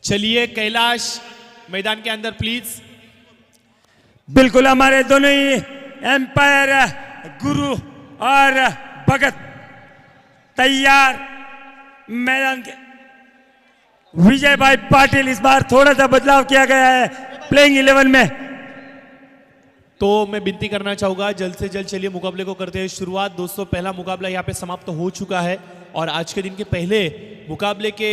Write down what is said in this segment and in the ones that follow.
चलिए कैलाश मैदान के अंदर प्लीज। बिल्कुल, हमारे दोनों ही एम्पायर गुरु और भगत तैयार मैदान के। विजय भाई पाटिल, इस बार थोड़ा सा बदलाव किया गया है प्लेइंग 11 में, तो मैं विनती करना चाहूंगा जल्द से जल्द चलिए मुकाबले को करते हैं शुरुआत। दोस्तों, पहला मुकाबला यहाँ पे समाप्त हो चुका है और आज के दिन के पहले मुकाबले के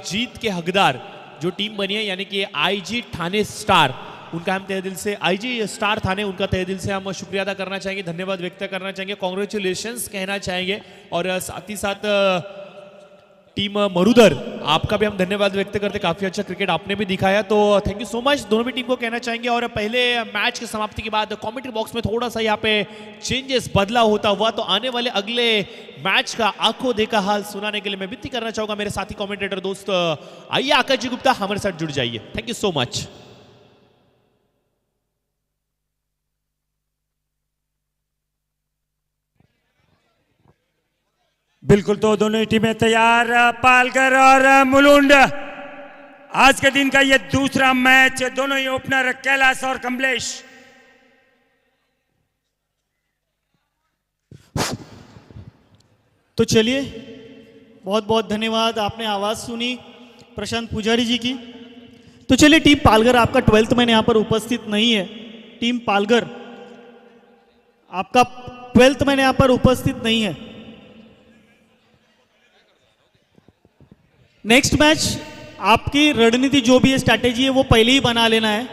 जीत के हकदार जो टीम बनी है, यानी कि आईजी ठाणे स्टार, उनका हम तहे दिल से, आईजी स्टार थाने, उनका तहे दिल से हम शुक्रिया अदा करना चाहेंगे, धन्यवाद व्यक्त करना चाहेंगे, कॉन्ग्रेचुलेशंस कहना चाहेंगे। और साथ ही साथ टीम मरुदर, आपका भी हम धन्यवाद व्यक्त करते, काफी अच्छा क्रिकेट आपने भी दिखाया, तो थैंक यू सो मच दोनों भी टीम को कहना चाहेंगे। और पहले मैच की समाप्ति के बाद कमेंट्री बॉक्स में थोड़ा सा यहाँ पे चेंजेस बदलाव होता हुआ, तो आने वाले अगले मैच का आंखों देखा हाल सुनाने के लिए मैं विनती करना चाहूंगा मेरे साथी कमेंटेटर दोस्त, आइए आकाश जी गुप्ता हमारे साथ जुड़ जाइए। Thank you so much. बिल्कुल, तो दोनों ही टीमें तैयार। पालकर और मुलुंड, आज के दिन का ये दूसरा मैच, दोनों ही ओपनर कैलाश और कमलेश। तो चलिए, बहुत बहुत धन्यवाद, आपने आवाज सुनी प्रशांत पुजारी जी की। तो चलिए, टीम पालघर आपका 12th मैन यहां पर उपस्थित नहीं है। टीम पालघर आपका 12th मैन यहां पर उपस्थित नहीं है। नेक्स्ट मैच आपकी रणनीति जो भी है, स्ट्रैटेजी है, वो पहले ही बना लेना है,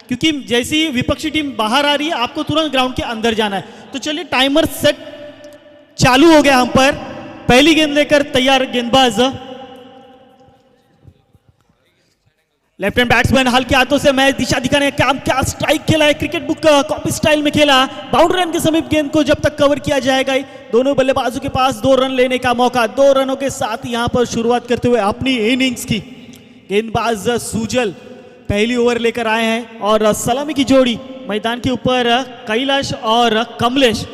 क्योंकि जैसी विपक्षी टीम बाहर आ रही है आपको तुरंत ग्राउंड के अंदर जाना है। तो चलिए, टाइमर सेट चालू हो गया हम पर। पहली गेंद लेकर तैयार गेंदबाज लेफ्ट हैंड बैट्समैन, हल्के हाथों से मैच दिशा दिखाने का काम, क्या स्ट्राइक खेला है, क्रिकेट बुक कॉपी स्टाइल में खेला। बाउंड्री लाइन के समीप गेंद को जब तक कवर किया जाएगा, दोनों बल्लेबाजों के पास 2 रन लेने का मौका। 2 रनों के साथ यहां पर शुरुआत करते हुए अपनी इनिंग्स की गेंदबाज सुजल पहली ओवर लेकर आए हैं और सलामी की जोड़ी मैदान के ऊपर कैलाश और कमलेश।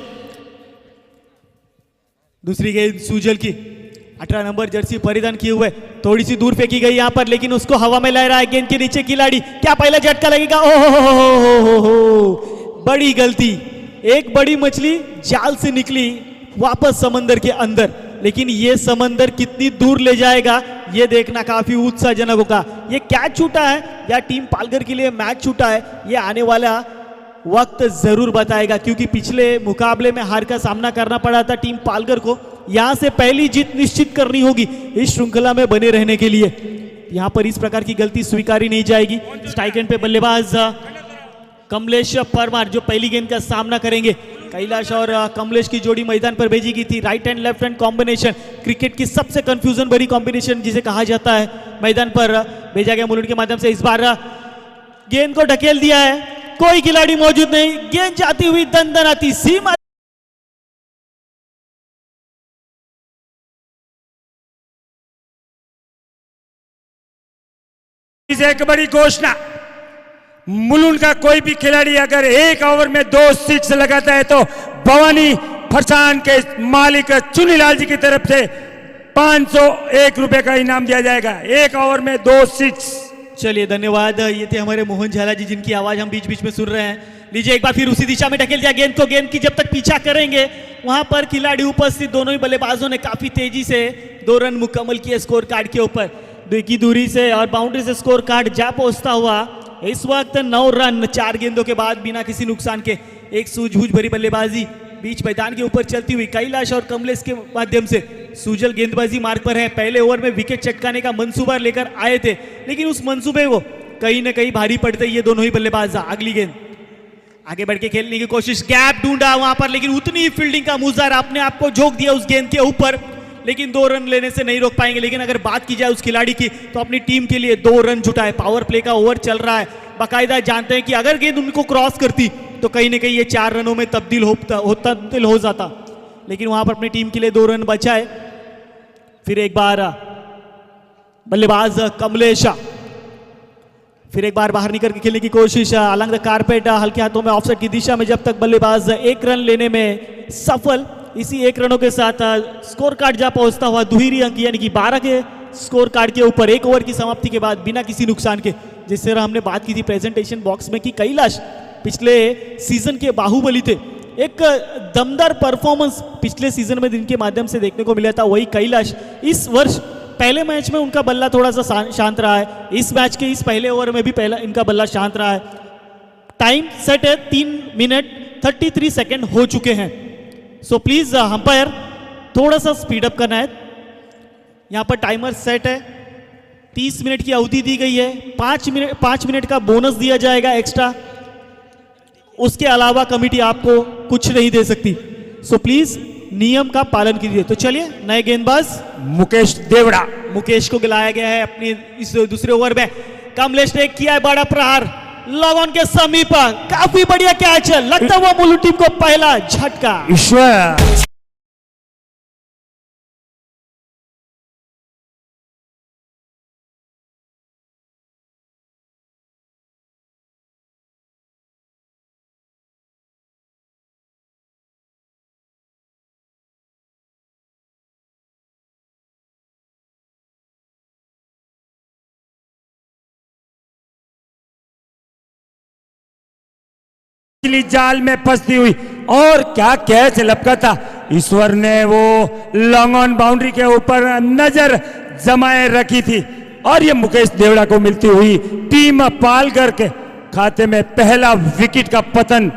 दूसरी गेंद सुजल की, 18 नंबर जर्सी परिधान किए हुए, थोड़ी सी दूर फेंकी गई यहां पर, लेकिन उसको हवा में लहरा है गेंद के नीचे खिलाड़ी, क्या पहला झटका लगेगा? ओहो, बड़ी गलती, एक बड़ी मछली जाल से निकली वापस समंदर के अंदर, लेकिन ये समंदर कितनी दूर ले जाएगा ये देखना काफी उत्साहजनक होगा। ये कैच छूटा है या टीम पालघर के लिए मैच छूटा है, ये आने वाला वक्त जरूर बताएगा, क्योंकि पिछले मुकाबले में हार का सामना करना पड़ा था टीम पालघर को। यहां से पहली जीत निश्चित करनी होगी इस श्रृंखला में बने रहने के लिए। यहां पर इस प्रकार की गलती स्वीकारी नहीं जाएगी। स्ट्राइक एंड पे बल्लेबाज कमलेश परमार जो पहली गेंद का सामना करेंगे। कैलाश और कमलेश की जोड़ी मैदान पर भेजी गई थी, right hand left hand combination, cricket की सबसे कंफ्यूजन भरी कॉम्बिनेशन जिसे कहा जाता है, मैदान पर भेजा गया मुलुंड के माध्यम से। इस बार गेंद को ढकेल दिया है, कोई खिलाड़ी मौजूद नहीं, गेंद जाती हुई दनदनाती सीमा एक बड़ी घोषणा, मुलुंड का कोई भी खिलाड़ी अगर एक ओवर में 2 सिक्स लगाता है तो भवानी फरसान के मालिक चुनीलाल जी की तरफ से 501 रुपए का इनाम दिया जाएगा। एक ओवर में 2 सिक्स। चलिए, धन्यवाद। ये थे हमारे मोहन झाला जी जिनकी आवाज हम बीच बीच में सुन रहे हैं। लीजिए, एक बार फिर उसी दिशा में ढकेल दिया गेंद को। गेंद की जब तक पीछा करेंगे वहां पर खिलाड़ी उपस्थित, दोनों ही बल्लेबाजों ने काफी तेजी से 2 रन मुकम्मल किए स्कोर कार्ड के ऊपर की दूरी से, और बाउंड्री से स्कोर कार्ड जा पहुंचता हुआ इस वक्त 9 रन 4 गेंदों के बाद बिना किसी नुकसान के। एक सूझबूझ भरी बल्लेबाजी बीच मैदान के ऊपर चलती हुई कैलाश और कमलेश के माध्यम से। सुजल गेंदबाजी मार्ग पर है, पहले ओवर में विकेट चटकाने का मंसूबा लेकर आए थे, लेकिन उस मंसूबे को कहीं ना कहीं भारी पड़ते ये दोनों ही बल्लेबाज। अगली गेंद आगे बढ़ के खेलने की कोशिश, गैप ढूंढा वहां पर, लेकिन उतनी ही फील्डिंग का मुजार अपने आप को झोंक दिया उस गेंद के ऊपर, लेकिन 2 रन लेने से नहीं रोक पाएंगे। लेकिन अगर बात की जाए उस खिलाड़ी की, तो अपनी टीम के लिए 2 रन जुटा है। पावर प्ले का ओवर चल रहा है, बाकायदा जानते हैं कि अगर गेंद उनको क्रॉस करती तो कहीं ना कहीं ये 4 रनों में तब्दील हो जाता, लेकिन वहां पर अपनी टीम के लिए 2 रन बचाए। फिर एक बार बल्लेबाज कमलेश फिर एक बार बाहर निकल के खेलने की कोशिश, अलॉन्ग द कारपेट, हल्के हाथों में ऑफसाइड की दिशा में, जब तक बल्लेबाज 1 रन लेने में सफल। इसी 1 रनों के साथ स्कोर कार्ड जा पहुंचता हुआ दुहेरी अंक यानी कि 12 के स्कोर कार्ड के ऊपर 1 ओवर की समाप्ति के बाद बिना किसी नुकसान के, जिस तरह हमने बात की थी प्रेजेंटेशन बॉक्स में कि कैलाश पिछले सीजन के बाहुबली थे, एक दमदार परफॉर्मेंस पिछले सीजन में जिनके माध्यम से देखने को मिला था, वही कैलाश इस वर्ष पहले मैच में उनका बल्ला थोड़ा सा शांत रहा है। इस मैच के इस पहले ओवर में भी पहला इनका बल्ला शांत रहा है। टाइम सेट है 3 मिनट 33 सेकंड हो चुके हैं। सो प्लीज अंपायर थोड़ा सा स्पीड अप करना है। यहाँ पर टाइमर सेट है, 30 मिनट की अवधि दी गई है, 5 मिनट का बोनस दिया जाएगा एक्स्ट्रा। उसके अलावा कमिटी आपको कुछ नहीं दे सकती। सो प्लीज नियम का पालन कीजिए। तो चलिए नए गेंदबाज मुकेश देवड़ा, मुकेश को गिलाया गया है अपनी इस दूसरे ओवर में। कमलेश ने किया है बड़ा प्रहार, लॉग ऑन के समीप, काफी बढ़िया कैच है, लगता हुआ मुलुंड टीम को पहला झटका। ईश्वर जाल में फंसती हुई, और क्या कैच लपका था। ईश्वर ने वो लॉन्ग ऑन बाउंड्री के ऊपर नजर जमाए रखी थी और ये मुकेश देवड़ा को मिलती हुई टीम पालघर के खाते में पहला विकेट का पतन।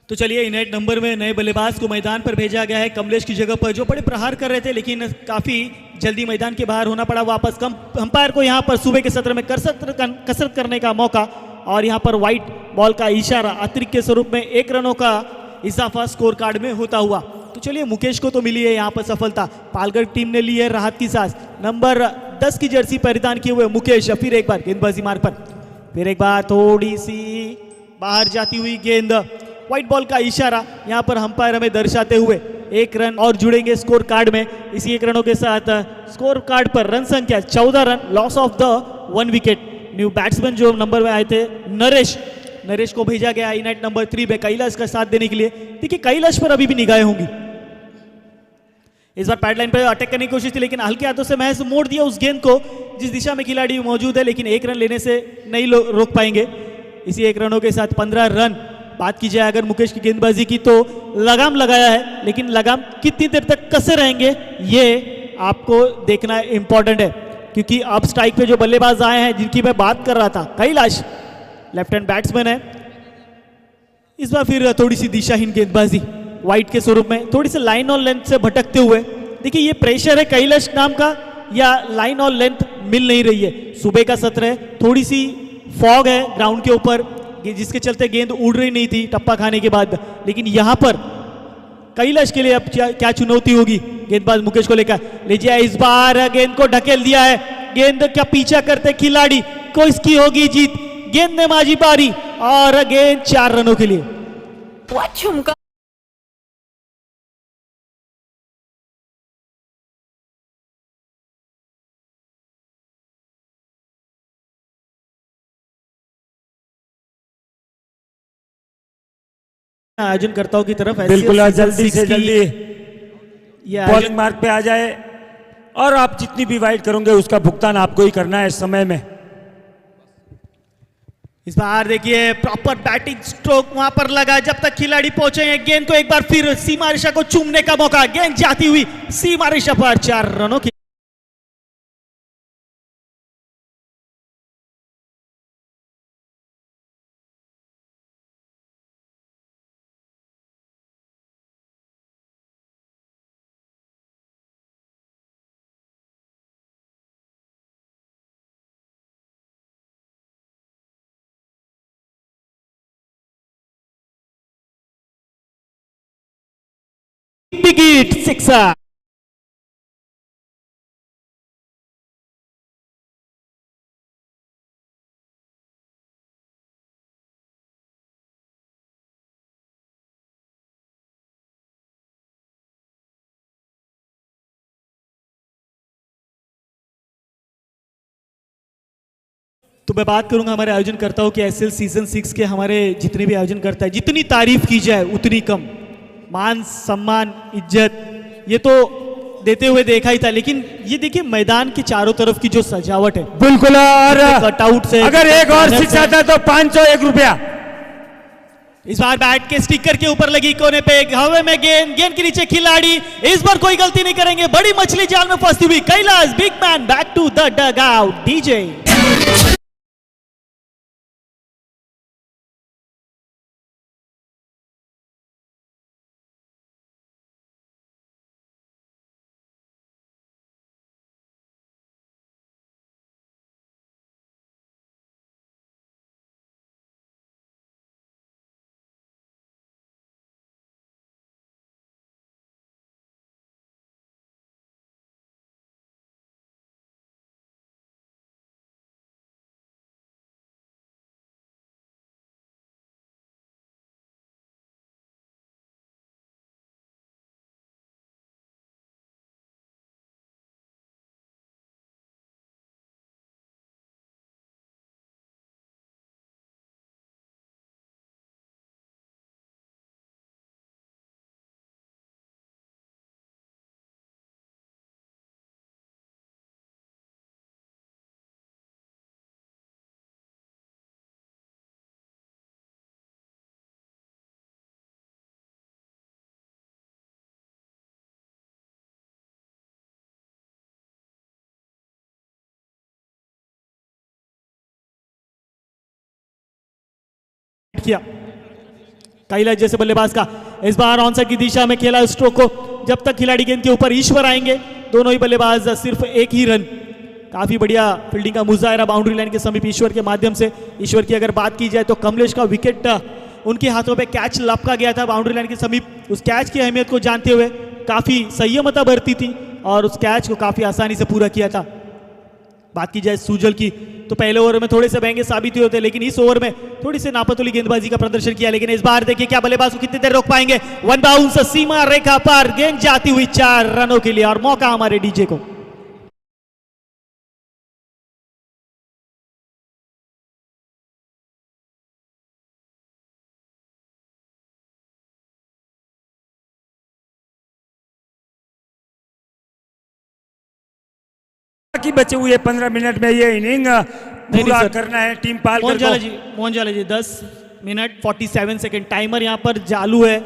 तो चलिए इनेट नंबर में नए बल्लेबाज को मैदान पर भेजा गया है कमलेश की जगह पर, जो बड़े प्रहार कर रहे थे लेकिन काफी जल्दी मैदान के बाहर होना पड़ा वापस। अंपायर को यहाँ पर सुबह के सत्र में कसरत करने का मौका, और यहाँ पर व्हाइट बॉल का इशारा अतिरिक्त के स्वरूप में 1 रनों का इजाफा स्कोर कार्ड में होता हुआ। तो चलिए मुकेश को तो मिली है यहाँ पर सफलता, पालघर टीम ने ली है राहत की सांस। नंबर 10 की जर्सी परिधान किए हुए मुकेश फिर एक बार गेंदबाजी मार्ग पर, फिर एक बार थोड़ी सी बाहर जाती हुई गेंद, व्हाइट बॉल का इशारा यहाँ पर अंपायर हमें दर्शाते हुए 1 रन और जुड़ेंगे स्कोर कार्ड में। इसी 1 रनों के साथ स्कोर कार्ड पर रन संख्या 14 run, loss of the 1 wicket. New batsman जो नंबर में आए थे नरेश को भेजा गया इनेट नंबर 3 पे कैलाश का साथ देने के लिए। देखिए कैलाश पर अभी भी निगाहें होंगी। इस बार पैडलाइन पर अटैक करने की कोशिश थी लेकिन हल्के हाथों से महज मोड़ दिया उस गेंद को जिस दिशा में खिलाड़ी मौजूद है, लेकिन 1 रन लेने से नहीं रोक पाएंगे। इसी 1 रनों के साथ 15 रन। बात की जाए अगर मुकेश की गेंदबाजी की तो लगाम लगाया है, लेकिन लगाम कितनी देर तक कसे रहेंगे ये आपको देखना इंपॉर्टेंट है, क्योंकि अब स्ट्राइक पे जो बल्लेबाज आए हैं जिनकी मैं बात कर रहा था, कैलाश लेफ्ट हैंड बैट्समैन है। इस बार फिर थोड़ी सी दिशाहीन गेंदबाजी व्हाइट के स्वरूप में, थोड़ी सी लाइन और लेंथ से भटकते हुए। देखिए ये प्रेशर है कैलाश नाम का या लाइन और लेंथ मिल नहीं रही है। सुबह का सत्र है, थोड़ी सी फॉग है ग्राउंड के ऊपर जिसके चलते गेंद उड़ रही नहीं थी टप्पा खाने के बाद, लेकिन यहां पर कैलाश के लिए अब क्या चुनौती होगी गेंदबाज मुकेश को लेकर। लीजिए इस बार गेंद को ढकेल दिया है, गेंद का पीछा करते खिलाड़ी को इसकी होगी जीत। गेंदबाजी बारी और गेंद 4 रनों के लिए। आयोजनकर्ताओं की तरफ बिल्कुल जल्दी से जल्दी ये बॉलिंग मार्क पे आ जाए और आप जितनी भी वाइड करोगे उसका भुगतान आपको ही करना है इस समय में। इस बार देखिए प्रॉपर बैटिंग स्ट्रोक वहां पर लगा जब तक खिलाड़ी पहुंचे हैं। गेंद को एक बार फिर सीमा रेखा को चूमने का मौका, गेंद जाती हुई सीमा रेखा पर 4 रनों की। विकेट 6। तो मैं बात करूंगा हमारे आयोजनकर्ताओं के एसएल सीजन 6 के हमारे जितने भी आयोजन करता है, जितनी तारीफ की जाए उतनी कम। मान सम्मान इज्जत ये तो देते हुए देखा ही था, लेकिन ये देखिए मैदान के चारों तरफ की जो सजावट है, बिल्कुल। और कटआउट से, अगर एक और सिक्स आता तो 501 रुपया। इस बार बैट के स्टिकर के ऊपर लगी कोने पे, हवा में गेंद, गेंद के नीचे खिलाड़ी, इस बार कोई गलती नहीं करेंगे, बड़ी मछली जाल में फंसती हुई Kailash, big man back to the dugout. डीजे किया कैलाश जैसे बल्लेबाज का, इस बार ऑनसाइड की दिशा में खेला स्ट्रोक को, जब तक खिलाड़ी गेंद के ऊपर ईश्वर आएंगे, दोनों ही बल्लेबाज सिर्फ एक ही रन। काफी बढ़िया फील्डिंग का मुजाहरा बाउंड्री लाइन के समीप ईश्वर के माध्यम से। ईश्वर की अगर बात की जाए तो कमलेश का विकेट उनके हाथों पे कैच लपका गया था बाउंड्री लाइन के समीप। उस कैच की अहमियत को जानते हुए काफी संयमता बरती थी और उस कैच को काफी आसानी से पूरा किया था। बात की जाए सुजल की तो पहले ओवर में थोड़े से महंगे साबित हुए थे, लेकिन इस ओवर में थोड़ी सी नापतोली गेंदबाजी का प्रदर्शन किया। लेकिन इस बार देखिए क्या बल्लेबाज को कितनी देर रोक पाएंगे। वन बाउंस सीमा रेखा पर गेंद जाती हुई 4 रनों के लिए और मौका हमारे डीजे को। बाकी बचे हुए 15 मिनट में ये इनिंग पूरा सर। करना है टीम पालकर मोहन जाला जी 10 मिनट 47 सेकंड टाइमर यहाँ पर चालू है।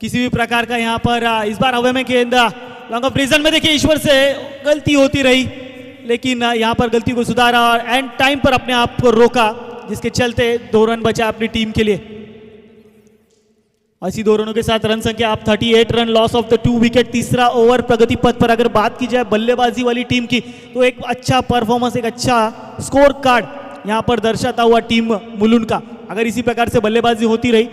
किसी भी प्रकार का यहाँ पर इस बार हवा में गेंद लॉन्ग ऑफ रीजन में देखिए ईश्वर से गलती होती रही, लेकिन यहाँ पर गलती को सुधारा और एंड टाइम पर अपने आप को रोका, जिसके चलते 2 रन बचा अपनी टीम के लिए। ऐसी 2 रनों के साथ रन संख्या आप 38 run, loss of the 2 wicket. तीसरा ओवर प्रगति पथ पर। अगर बात की जाए बल्लेबाजी वाली टीम की तो एक अच्छा परफॉर्मेंस, एक अच्छा स्कोर कार्ड यहां पर दर्शाता हुआ टीम मुलुंड का। अगर इसी प्रकार से बल्लेबाजी होती रही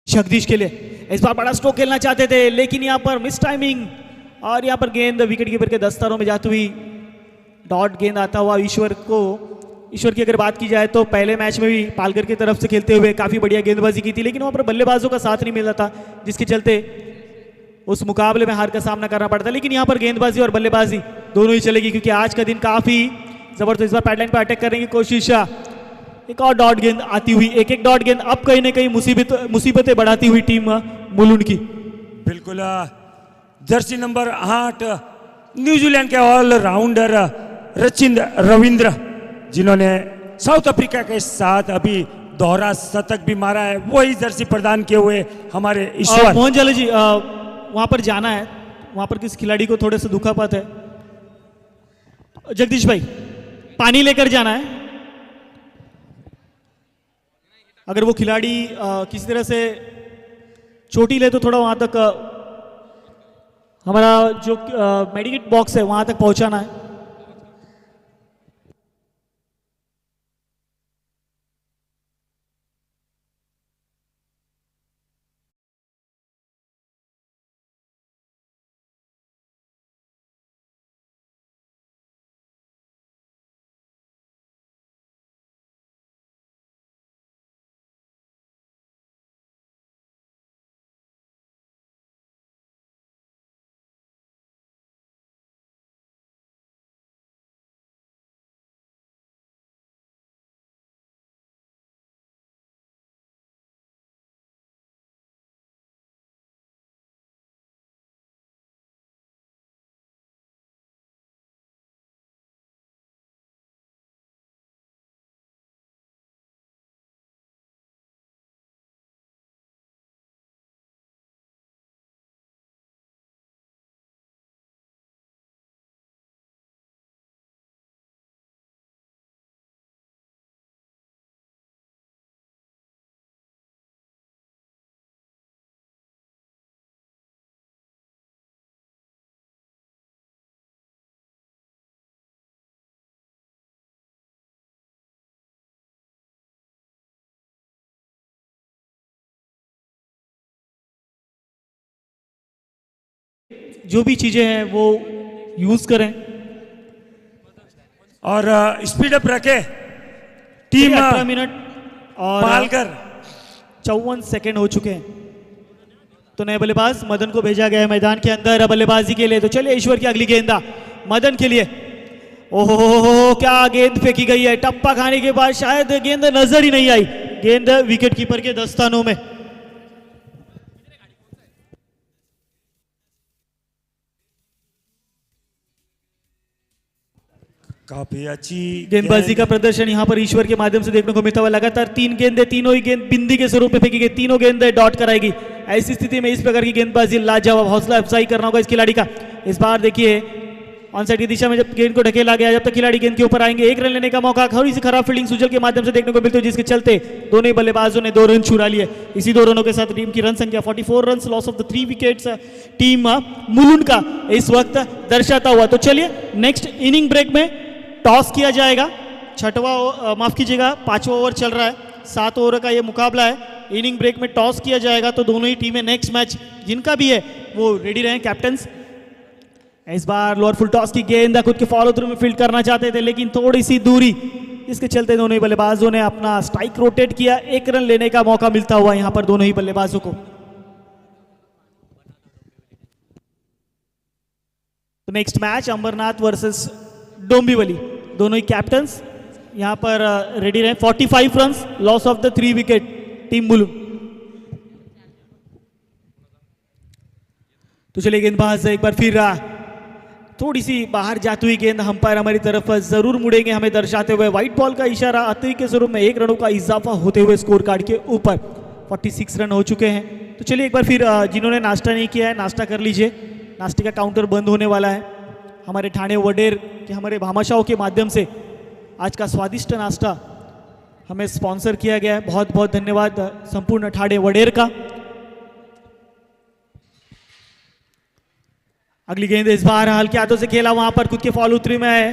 जगदीश के लिए, इस बार बड़ा स्ट्रोक खेलना चाहते थे, लेकिन यहां पर मिस टाइमिंग और यहां पर गेंद विकेट कीपर के दस्तारों में जाती हुई डॉट गेंद आता हुआ ईश्वर को। ईश्वर की अगर बात की जाए तो पहले मैच में भी पालकर की तरफ से खेलते हुए काफी बढ़िया गेंदबाजी की थी, लेकिन वहां पर बल्लेबाजों का साथ नहीं मिल रहा था, जिसके चलते उस मुकाबले में हार का सामना करना पड़ता। लेकिन यहां पर गेंदबाजी और बल्लेबाजी दोनों ही चलेगी, क्योंकि आज का दिन काफी जबरदस्त। इस बार पैडलाइन पर अटैक करने की कोशिश, एक और डॉट गेंद आती हुई, एक डॉट गेंद अब कहीं ना कहीं मुसीबतें बढ़ाती हुई टीम मुलुंड की। बिल्कुल। जर्सी नंबर 8 न्यूजीलैंड के ऑलराउंडर रचिंद्र रविंद्र, जिन्होंने साउथ अफ्रीका के साथ अभी दोहरा शतक भी मारा है, वही जर्सी प्रदान किए हुए हमारे ईश्वर। मोहन जाला जी वहां पर जाना है, वहां पर किस खिलाड़ी को थोड़े से दुखापत है। जगदीश भाई पानी लेकर जाना है। अगर वो खिलाड़ी किसी तरह से चोटी ले तो थोड़ा वहां तक हमारा जो मेडिकेट बॉक्स है वहां तक पहुंचाना है। जो भी चीजें हैं वो यूज करें। और स्पीड अप रखे टीम 18 मिनट और पालकर 54 सेकेंड हो चुके हैं। तो नए बल्लेबाज मदन को भेजा गया है मैदान के अंदर बल्लेबाजी के लिए। तो चलिए ईश्वर की अगली गेंदा मदन के लिए। ओहो क्या गेंद फेंकी गई है, टप्पा खाने के बाद शायद गेंद नजर ही नहीं आई। गेंद विकेट कीपर के दस्तानों में। काफी अच्छी गेंदबाजी का प्रदर्शन यहां पर ईश्वर के माध्यम से देखने को मिलता हुआ। लगातार 3 गेंदें, तीनों ही गेंद बिंदी के स्वरूप में फेंकी गई, तीनों गेंदें डॉट कराएगी। ऐसी स्थिति में इस प्रकार की गेंदबाजी लाजवाब, हौसला अफजाई करना होगा इस खिलाड़ी का। इस बार देखिए ऑन साइड की दिशा में जब गेंद को ढकेला गया, जब तक खिलाड़ी गेंद के ऊपर आएंगे 1 रन लेने का मौका थोड़ी सी खराब फील्डिंग सुजल के माध्यम से देखने को मिलती है, जिसके चलते दोनों ही बल्लेबाजों ने 2 रन चुरा लिए। इसी 2 रनों के साथ टीम की रन संख्या 44 run, loss of the 3 wickets team Mulund का इस वक्त दर्शाता हुआ। तो चलिए नेक्स्ट इनिंग ब्रेक में टॉस किया जाएगा। छठवां माफ कीजिएगा 5वां ओवर चल रहा है, 7 ओवर का ये मुकाबला है। इनिंग ब्रेक में टॉस किया जाएगा तो दोनों ही टीमें नेक्स्ट मैच जिनका भी है वो रेडी रहें। कैप्टन्स इस बार लोअर फुल टॉस की गेंद खुद के फॉलो थ्रू में फील्ड करना चाहते थे, लेकिन थोड़ी सी दूरी, इसके चलते दोनों ही बल्लेबाजों ने अपना स्ट्राइक रोटेट किया। 1 रन लेने का मौका मिलता हुआ यहां पर दोनों ही बल्लेबाजों को। Next match Ambernath versus Dombivli, दोनों ही कैप्टन्स यहां पर रेडी रहे। 45 run, loss of the 3 wicket team Mulund. तो चलिए गेंदबाज एक बार फिर थोड़ी सी बाहर जाती हुई गेंद अंपायर हमारी तरफ जरूर मुड़ेंगे, हमें दर्शाते हुए व्हाइट बॉल का इशारा अतिरिक्त के स्वरूप में 1 रनों का इजाफा होते हुए स्कोर कार्ड के ऊपर। 46 रन हो चुके हैं। तो चलिए एक बार फिर जिन्होंने नाश्ता नहीं किया है नाश्ता कर लीजिए, नाश्ते का काउंटर बंद होने वाला है। हमारे ठाणे वडेर के हमारे भामाशाहों के माध्यम से आज का स्वादिष्ट नाश्ता हमें स्पॉन्सर किया गया है। बहुत बहुत धन्यवाद संपूर्ण ठाणे वडेर का। अगली गेंद इस बार हल्के हाथों से खेला, वहां पर खुद के फॉलो थ्रू में है,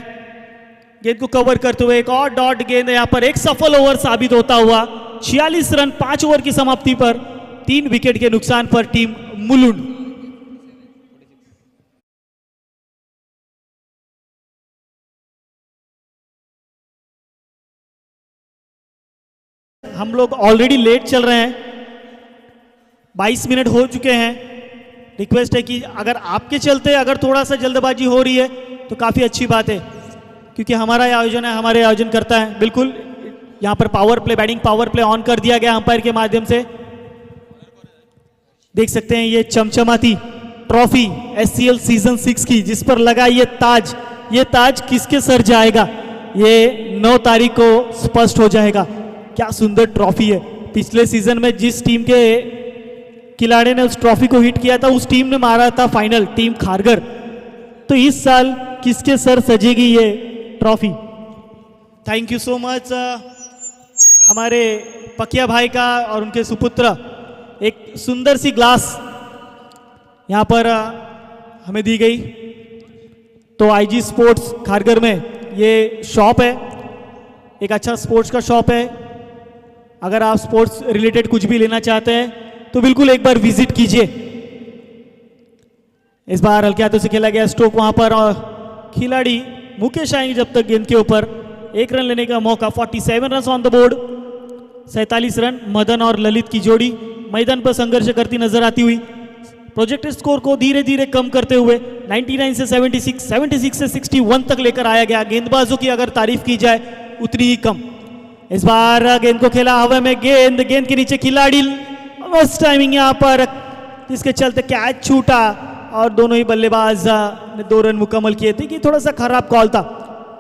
गेंद को कवर करते हुए एक और डॉट गेंद यहां पर एक सफल ओवर साबित होता हुआ। 46 रन 5 ओवर की समाप्ति पर 3 विकेट के नुकसान पर टीम मुलुंड। हम लोग ऑलरेडी लेट चल रहे हैं, 22 मिनट हो चुके हैं। रिक्वेस्ट है कि अगर आपके चलते अगर थोड़ा सा जल्दबाजी हो रही है तो काफ़ी अच्छी बात है, क्योंकि हमारा आयोजन है, हमारे आयोजन करता है। बिल्कुल यहाँ पर power play, batting power play on कर दिया गया अंपायर के माध्यम से। देख सकते हैं ये चमचमाती ट्रॉफी SCL सीजन 6 की, जिस पर लगा ये ताज किसके सर जाएगा ये 9 तारीख को स्पष्ट हो जाएगा। क्या सुंदर ट्रॉफी है। पिछले सीजन में जिस टीम के खिलाड़ी ने उस ट्रॉफी को हिट किया था उस टीम ने मारा था फाइनल, टीम खारगर। तो इस साल किसके सर सजेगी ये trophy. Thank you so much हमारे पकिया भाई का और उनके सुपुत्र। एक सुंदर सी ग्लास यहाँ पर हमें दी गई। तो IG स्पोर्ट्स खारगर में ये शॉप है, एक अच्छा स्पोर्ट्स का शॉप है। अगर आप स्पोर्ट्स रिलेटेड कुछ भी लेना चाहते हैं तो बिल्कुल एक बार विजिट कीजिए। इस बार हल्के हाथों से खेला गया स्ट्रोक वहां पर, और खिलाड़ी मुकेश आएंगे जब तक गेंद के ऊपर 1 रन लेने का मौका। 47 run on the board, 47 run Madan और ललित की जोड़ी मैदान पर संघर्ष करती नजर आती हुई प्रोजेक्टेड स्कोर को धीरे धीरे कम करते हुए 99 से 76, 76 से 61 तक लेकर आया गया। गेंदबाजों की अगर तारीफ की जाए उतनी ही कम। इस बार गेंद को खेला हवा में, गेंद के नीचे खिलाड़ी, बस टाइमिंग यहाँ पर, जिसके चलते कैच छूटा और दोनों ही बल्लेबाज ने 2 रन मुकम्मल किए थे। कि थोड़ा सा खराब कॉल था,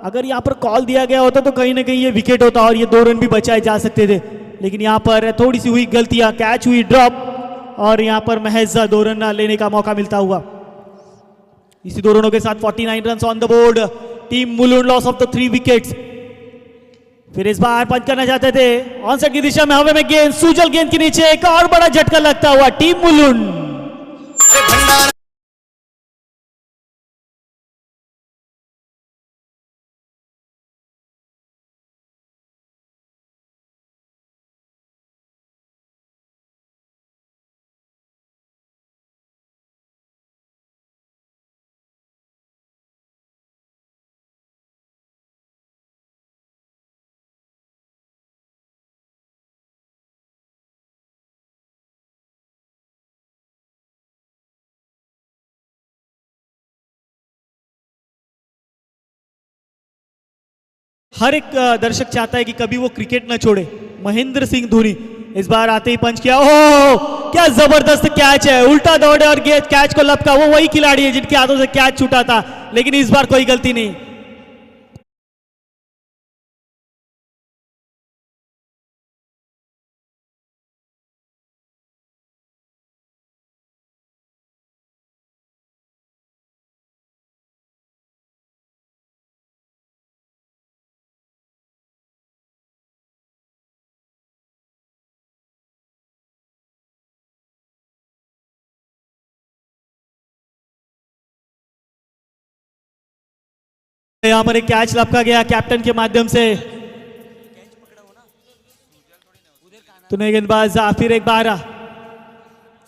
अगर यहाँ पर कॉल दिया गया होता तो कहीं ना कहीं ये विकेट होता और ये 2 रन भी बचाए जा सकते थे। लेकिन यहाँ पर थोड़ी सी हुई गलतियां, कैच हुई ड्रॉप और यहाँ पर महज 2 रन लेने का मौका मिलता हुआ। इसी 2 रनों के साथ 49 run on the board, team Mulund loss of the 3 wickets. फिर इस बार पंच करना चाहते थे, ऑन साइड की दिशा में हवा में गेंद, सुजल गेंद के नीचे एक और बड़ा झटका लगता हुआ टीम मुलुंड। हर एक दर्शक चाहता है कि कभी वो क्रिकेट न छोड़े। महेंद्र सिंह धोनी इस बार आते ही पंच किया। ओह क्या जबरदस्त कैच है, उल्टा दौड़े और कैच को लपका। वो वही खिलाड़ी है जिनके हाथों से कैच छूटा था, लेकिन इस बार कोई गलती नहीं। यहां पर एक कैच लपका गया कैप्टन के माध्यम से। तो नए गेंदबाज फिर एक बार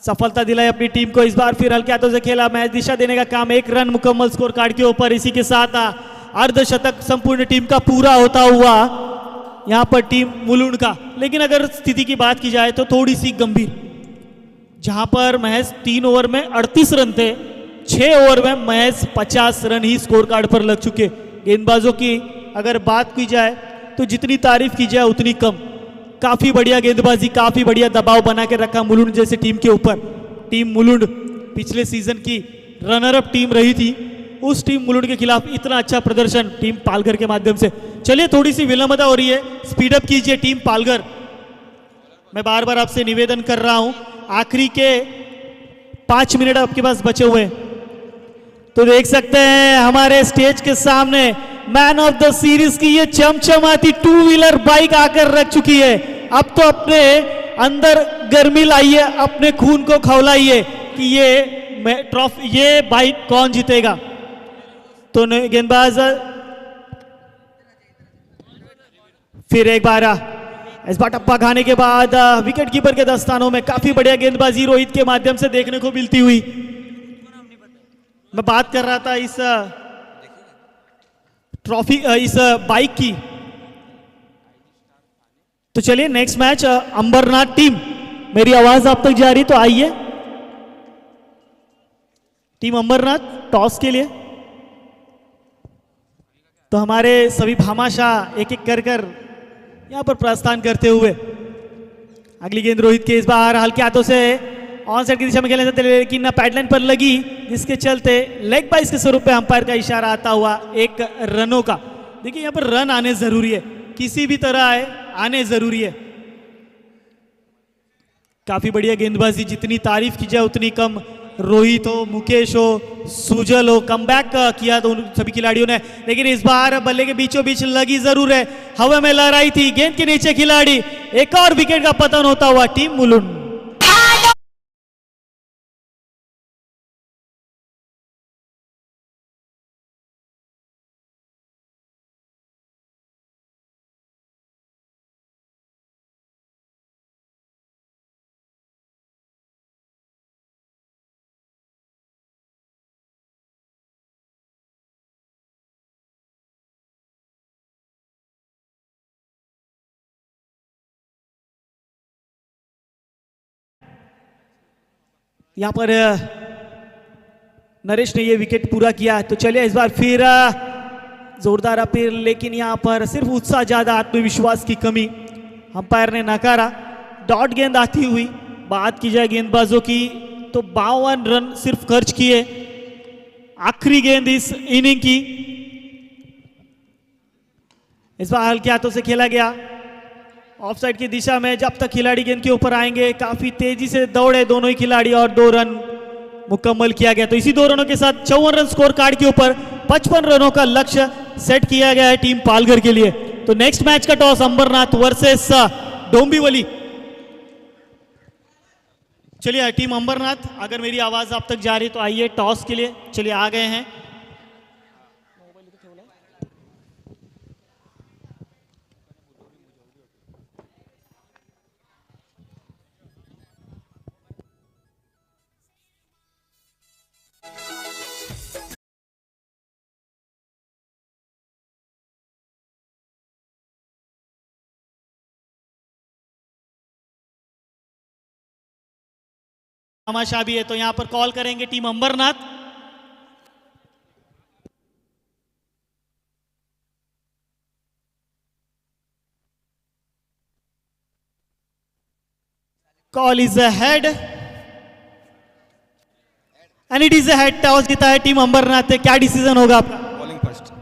सफलता दिलाई अपनी टीम को। इस बार फिर हल्के हाथों से खेला, मैच दिशा देने का काम। 1 रन मुकम्मल स्कोर कार्ड के ऊपर। इसी के साथ अर्धशतक संपूर्ण टीम का पूरा होता हुआ यहां पर टीम मुलुंड का। लेकिन अगर स्थिति की बात की जाए तो थोड़ी सी गंभीर, जहां पर महज 3 ओवर में 38 रन थे, 6 ओवर में महज 50 रन ही स्कोर कार्ड पर लग चुके। गेंदबाजों की अगर बात की जाए तो जितनी तारीफ की जाए उतनी कम। काफी बढ़िया गेंदबाजी, काफी बढ़िया दबाव बना के रखा मुलुंड जैसे टीम के ऊपर। टीम मुलुंड पिछले सीजन की रनर अप टीम रही थी, उस टीम मुलुंड के खिलाफ इतना अच्छा प्रदर्शन टीम पालघर के माध्यम से। चलिए थोड़ी सी विलंबता हो रही है, स्पीड अप कीजिए टीम पालघर। मैं बार बार आपसे निवेदन कर रहा हूं, आखिरी के 5 मिनट आपके पास बचे हुए। तो देख सकते हैं हमारे स्टेज के सामने मैन ऑफ द सीरीज की ये चमचमाती 2 व्हीलर बाइक आकर रख चुकी है। अब तो अपने अंदर गर्मी लाइए, अपने खून को खौलाइए कि ये बाइक कौन जीतेगा। तो गेंदबाज फिर एक बार इस बार टप्पा खाने के बाद विकेट कीपर के दस्तानों में काफी बढ़िया गेंदबाजी रोहित के माध्यम से देखने को मिलती हुई। मैं बात कर रहा था इस ट्रॉफी, इस बाइक की। तो चलिए नेक्स्ट मैच अंबरनाथ टीम। मेरी आवाज आप तक जा रही तो आइए। टीम अंबरनाथ टॉस के लिए। तो हमारे सभी भामाशाह एक एक कर यहां पर प्रस्थान करते हुए। अगली गेंद रोहित के इस बार हल्के हाथों से ऑन साइड की दिशा में खेलने से, लेकिन पैडलाइन पर लगी, जिसके चलते लेग बाइस के स्वरूप पे अंपायर का इशारा आता हुआ 1 रनों का। देखिए यहां पर रन आने जरूरी है, किसी भी तरह आने जरूरी है। काफी बढ़िया गेंदबाजी, जितनी तारीफ की जाए उतनी कम। रोहित हो, मुकेश हो, सुजल हो, कमबैक किया तो उन सभी खिलाड़ियों ने। लेकिन इस बार बल्ले के बीचों बीच लगी जरूर है, हवा में लहराई थी, गेंद के नीचे खिलाड़ी। एक और विकेट का पतन होता हुआ टीम मुलुंड। यहां पर नरेश ने ये विकेट पूरा किया। तो चलिए इस बार फिर जोरदार अपील, लेकिन यहां पर सिर्फ उत्साह ज्यादा, आत्मविश्वास की कमी अंपायर ने नकारा। डॉट गेंद आती हुई। बात की जाए गेंदबाजों की तो 52 रन सिर्फ खर्च किए। आखिरी गेंद इस इनिंग की। इस बार हल्के हाथों से खेला गया ऑफसाइड की दिशा में। जब तक खिलाड़ी गेंद के ऊपर आएंगे, काफी तेजी से दौड़े दोनों ही खिलाड़ी और 2 रन मुकम्मल किया गया। तो इसी 2 रनों के साथ 54 रन स्कोर कार्ड के ऊपर 55 रनों का लक्ष्य सेट किया गया है टीम पालघर के लिए। तो नेक्स्ट मैच का टॉस अंबरनाथ वर्सेस डोंबिवली। चलिए टीम अंबरनाथ, अगर मेरी आवाज आप तक जा रही तो आइए टॉस के लिए। चलिए आ गए हैं। तमाशा भी है, तो यहां पर कॉल करेंगे team Ambernath. Call is a head and it is a head. Toss जीता है टीम अंबरनाथ। क्या डिसीजन होगा आपका? Bowling first.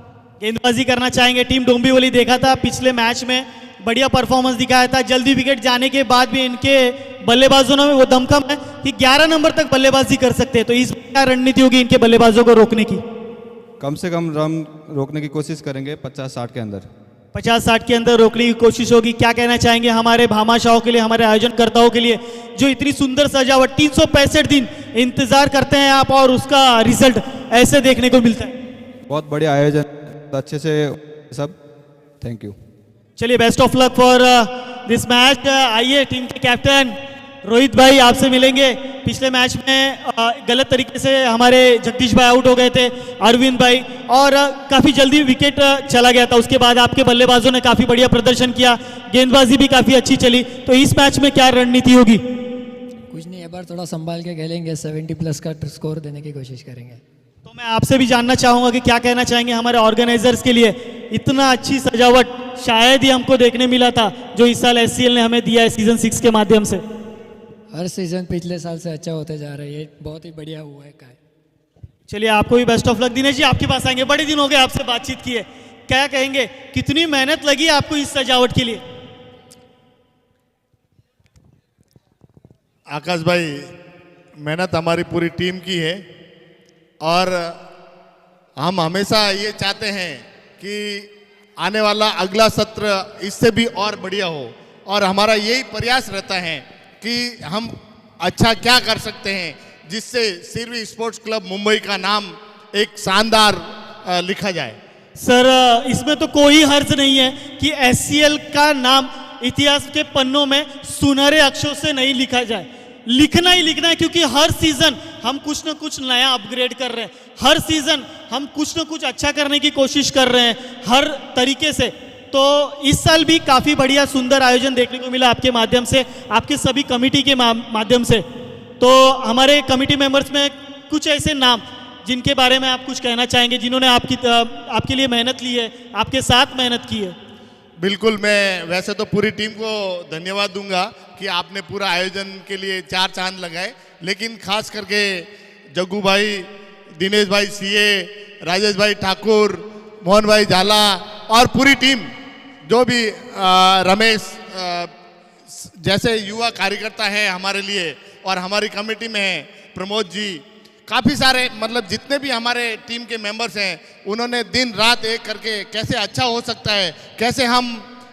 गेंदबाजी करना चाहेंगे। टीम डोंबिवली देखा था पिछले मैच में बढ़िया परफॉर्मेंस दिखाया था। जल्दी विकेट जाने के बाद भी इनके बल्लेबाजों में वो दमखम है कि 11 नंबर तक बल्लेबाजी कर सकते हैं। तो इस क्या रणनीति होगी इनके बल्लेबाजों को रोकने की? कम से कम रन रोकने की कोशिश करेंगे 50-60 के अंदर। 50-60 के अंदर रोकने की कोशिश होगी। क्या कहना चाहेंगे हमारे भामाशाहों के लिए, हमारे आयोजनकर्ताओं के लिए, जो इतनी सुंदर सजावट 365 दिन इंतजार करते हैं आप और उसका रिजल्ट ऐसे देखने को मिलता है? बहुत बढ़िया आयोजन, अच्छे से सब। Thank you. चलिए best of luck for this match. आइए टीम के कैप्टन रोहित भाई आपसे मिलेंगे। पिछले मैच में गलत तरीके से हमारे जगदीश भाई आउट हो गए थे, अरविंद भाई, और काफ़ी जल्दी विकेट चला गया था। उसके बाद आपके बल्लेबाजों ने काफ़ी बढ़िया प्रदर्शन किया, गेंदबाजी भी काफ़ी अच्छी चली। तो इस मैच में क्या रणनीति होगी? कुछ नहीं, एक बार थोड़ा संभाल के खेलेंगे, 70+ का स्कोर देने की कोशिश करेंगे। तो मैं आपसे भी जानना चाहूंगा कि क्या कहना चाहेंगे हमारे ऑर्गेनाइजर्स के लिए। इतना अच्छी सजावट शायद ही हमको देखने मिला था जो इस साल SCL ने हमें दिया है सीजन 6 के माध्यम से। हर सीजन पिछले साल से अच्छा होते जा रहा है, ये बहुत ही बढ़िया हुआ है। चलिए आपको भी best of luck. Dinesh ji आपके पास आएंगे, बड़े दिन हो गए आपसे बातचीत किए, क्या कहेंगे, कितनी मेहनत लगी आपको इस सजावट के लिए? आकाश भाई, मेहनत हमारी पूरी टीम की है और हम हमेशा ये चाहते हैं कि आने वाला अगला सत्र इससे भी और बढ़िया हो, और हमारा यही प्रयास रहता है कि हम अच्छा क्या कर सकते हैं जिससे सिरवी स्पोर्ट्स क्लब मुंबई का नाम एक शानदार लिखा जाए। सर इसमें तो कोई हर्ज नहीं है कि SCL का नाम इतिहास के पन्नों में सुनहरे अक्षरों से नहीं लिखा जाए। लिखना ही लिखना है, क्योंकि हर सीजन हम कुछ ना कुछ नया अपग्रेड कर रहे हैं, हर सीजन हम कुछ ना कुछ अच्छा करने की कोशिश कर रहे हैं हर तरीके से। तो इस साल भी काफ़ी बढ़िया सुंदर आयोजन देखने को मिला आपके माध्यम से, आपके सभी कमेटी के माध्यम से। तो हमारे कमेटी मेंबर्स में कुछ ऐसे नाम जिनके बारे में आप कुछ कहना चाहेंगे, जिन्होंने आपके लिए मेहनत ली है, आपके साथ मेहनत की है? बिल्कुल, मैं वैसे तो पूरी टीम को धन्यवाद दूंगा कि आपने पूरा आयोजन के लिए 4 चांद लगाए, लेकिन खास करके जग्गू भाई, दिनेश भाई CA, राजेश भाई ठाकुर, मोहन भाई झाला और पूरी टीम, जो भी रमेश जैसे युवा कार्यकर्ता हैं हमारे लिए, और हमारी कमेटी में है प्रमोद जी, काफ़ी सारे, मतलब जितने भी हमारे टीम के मेंबर्स हैं, उन्होंने दिन रात एक करके कैसे अच्छा हो सकता है, कैसे हम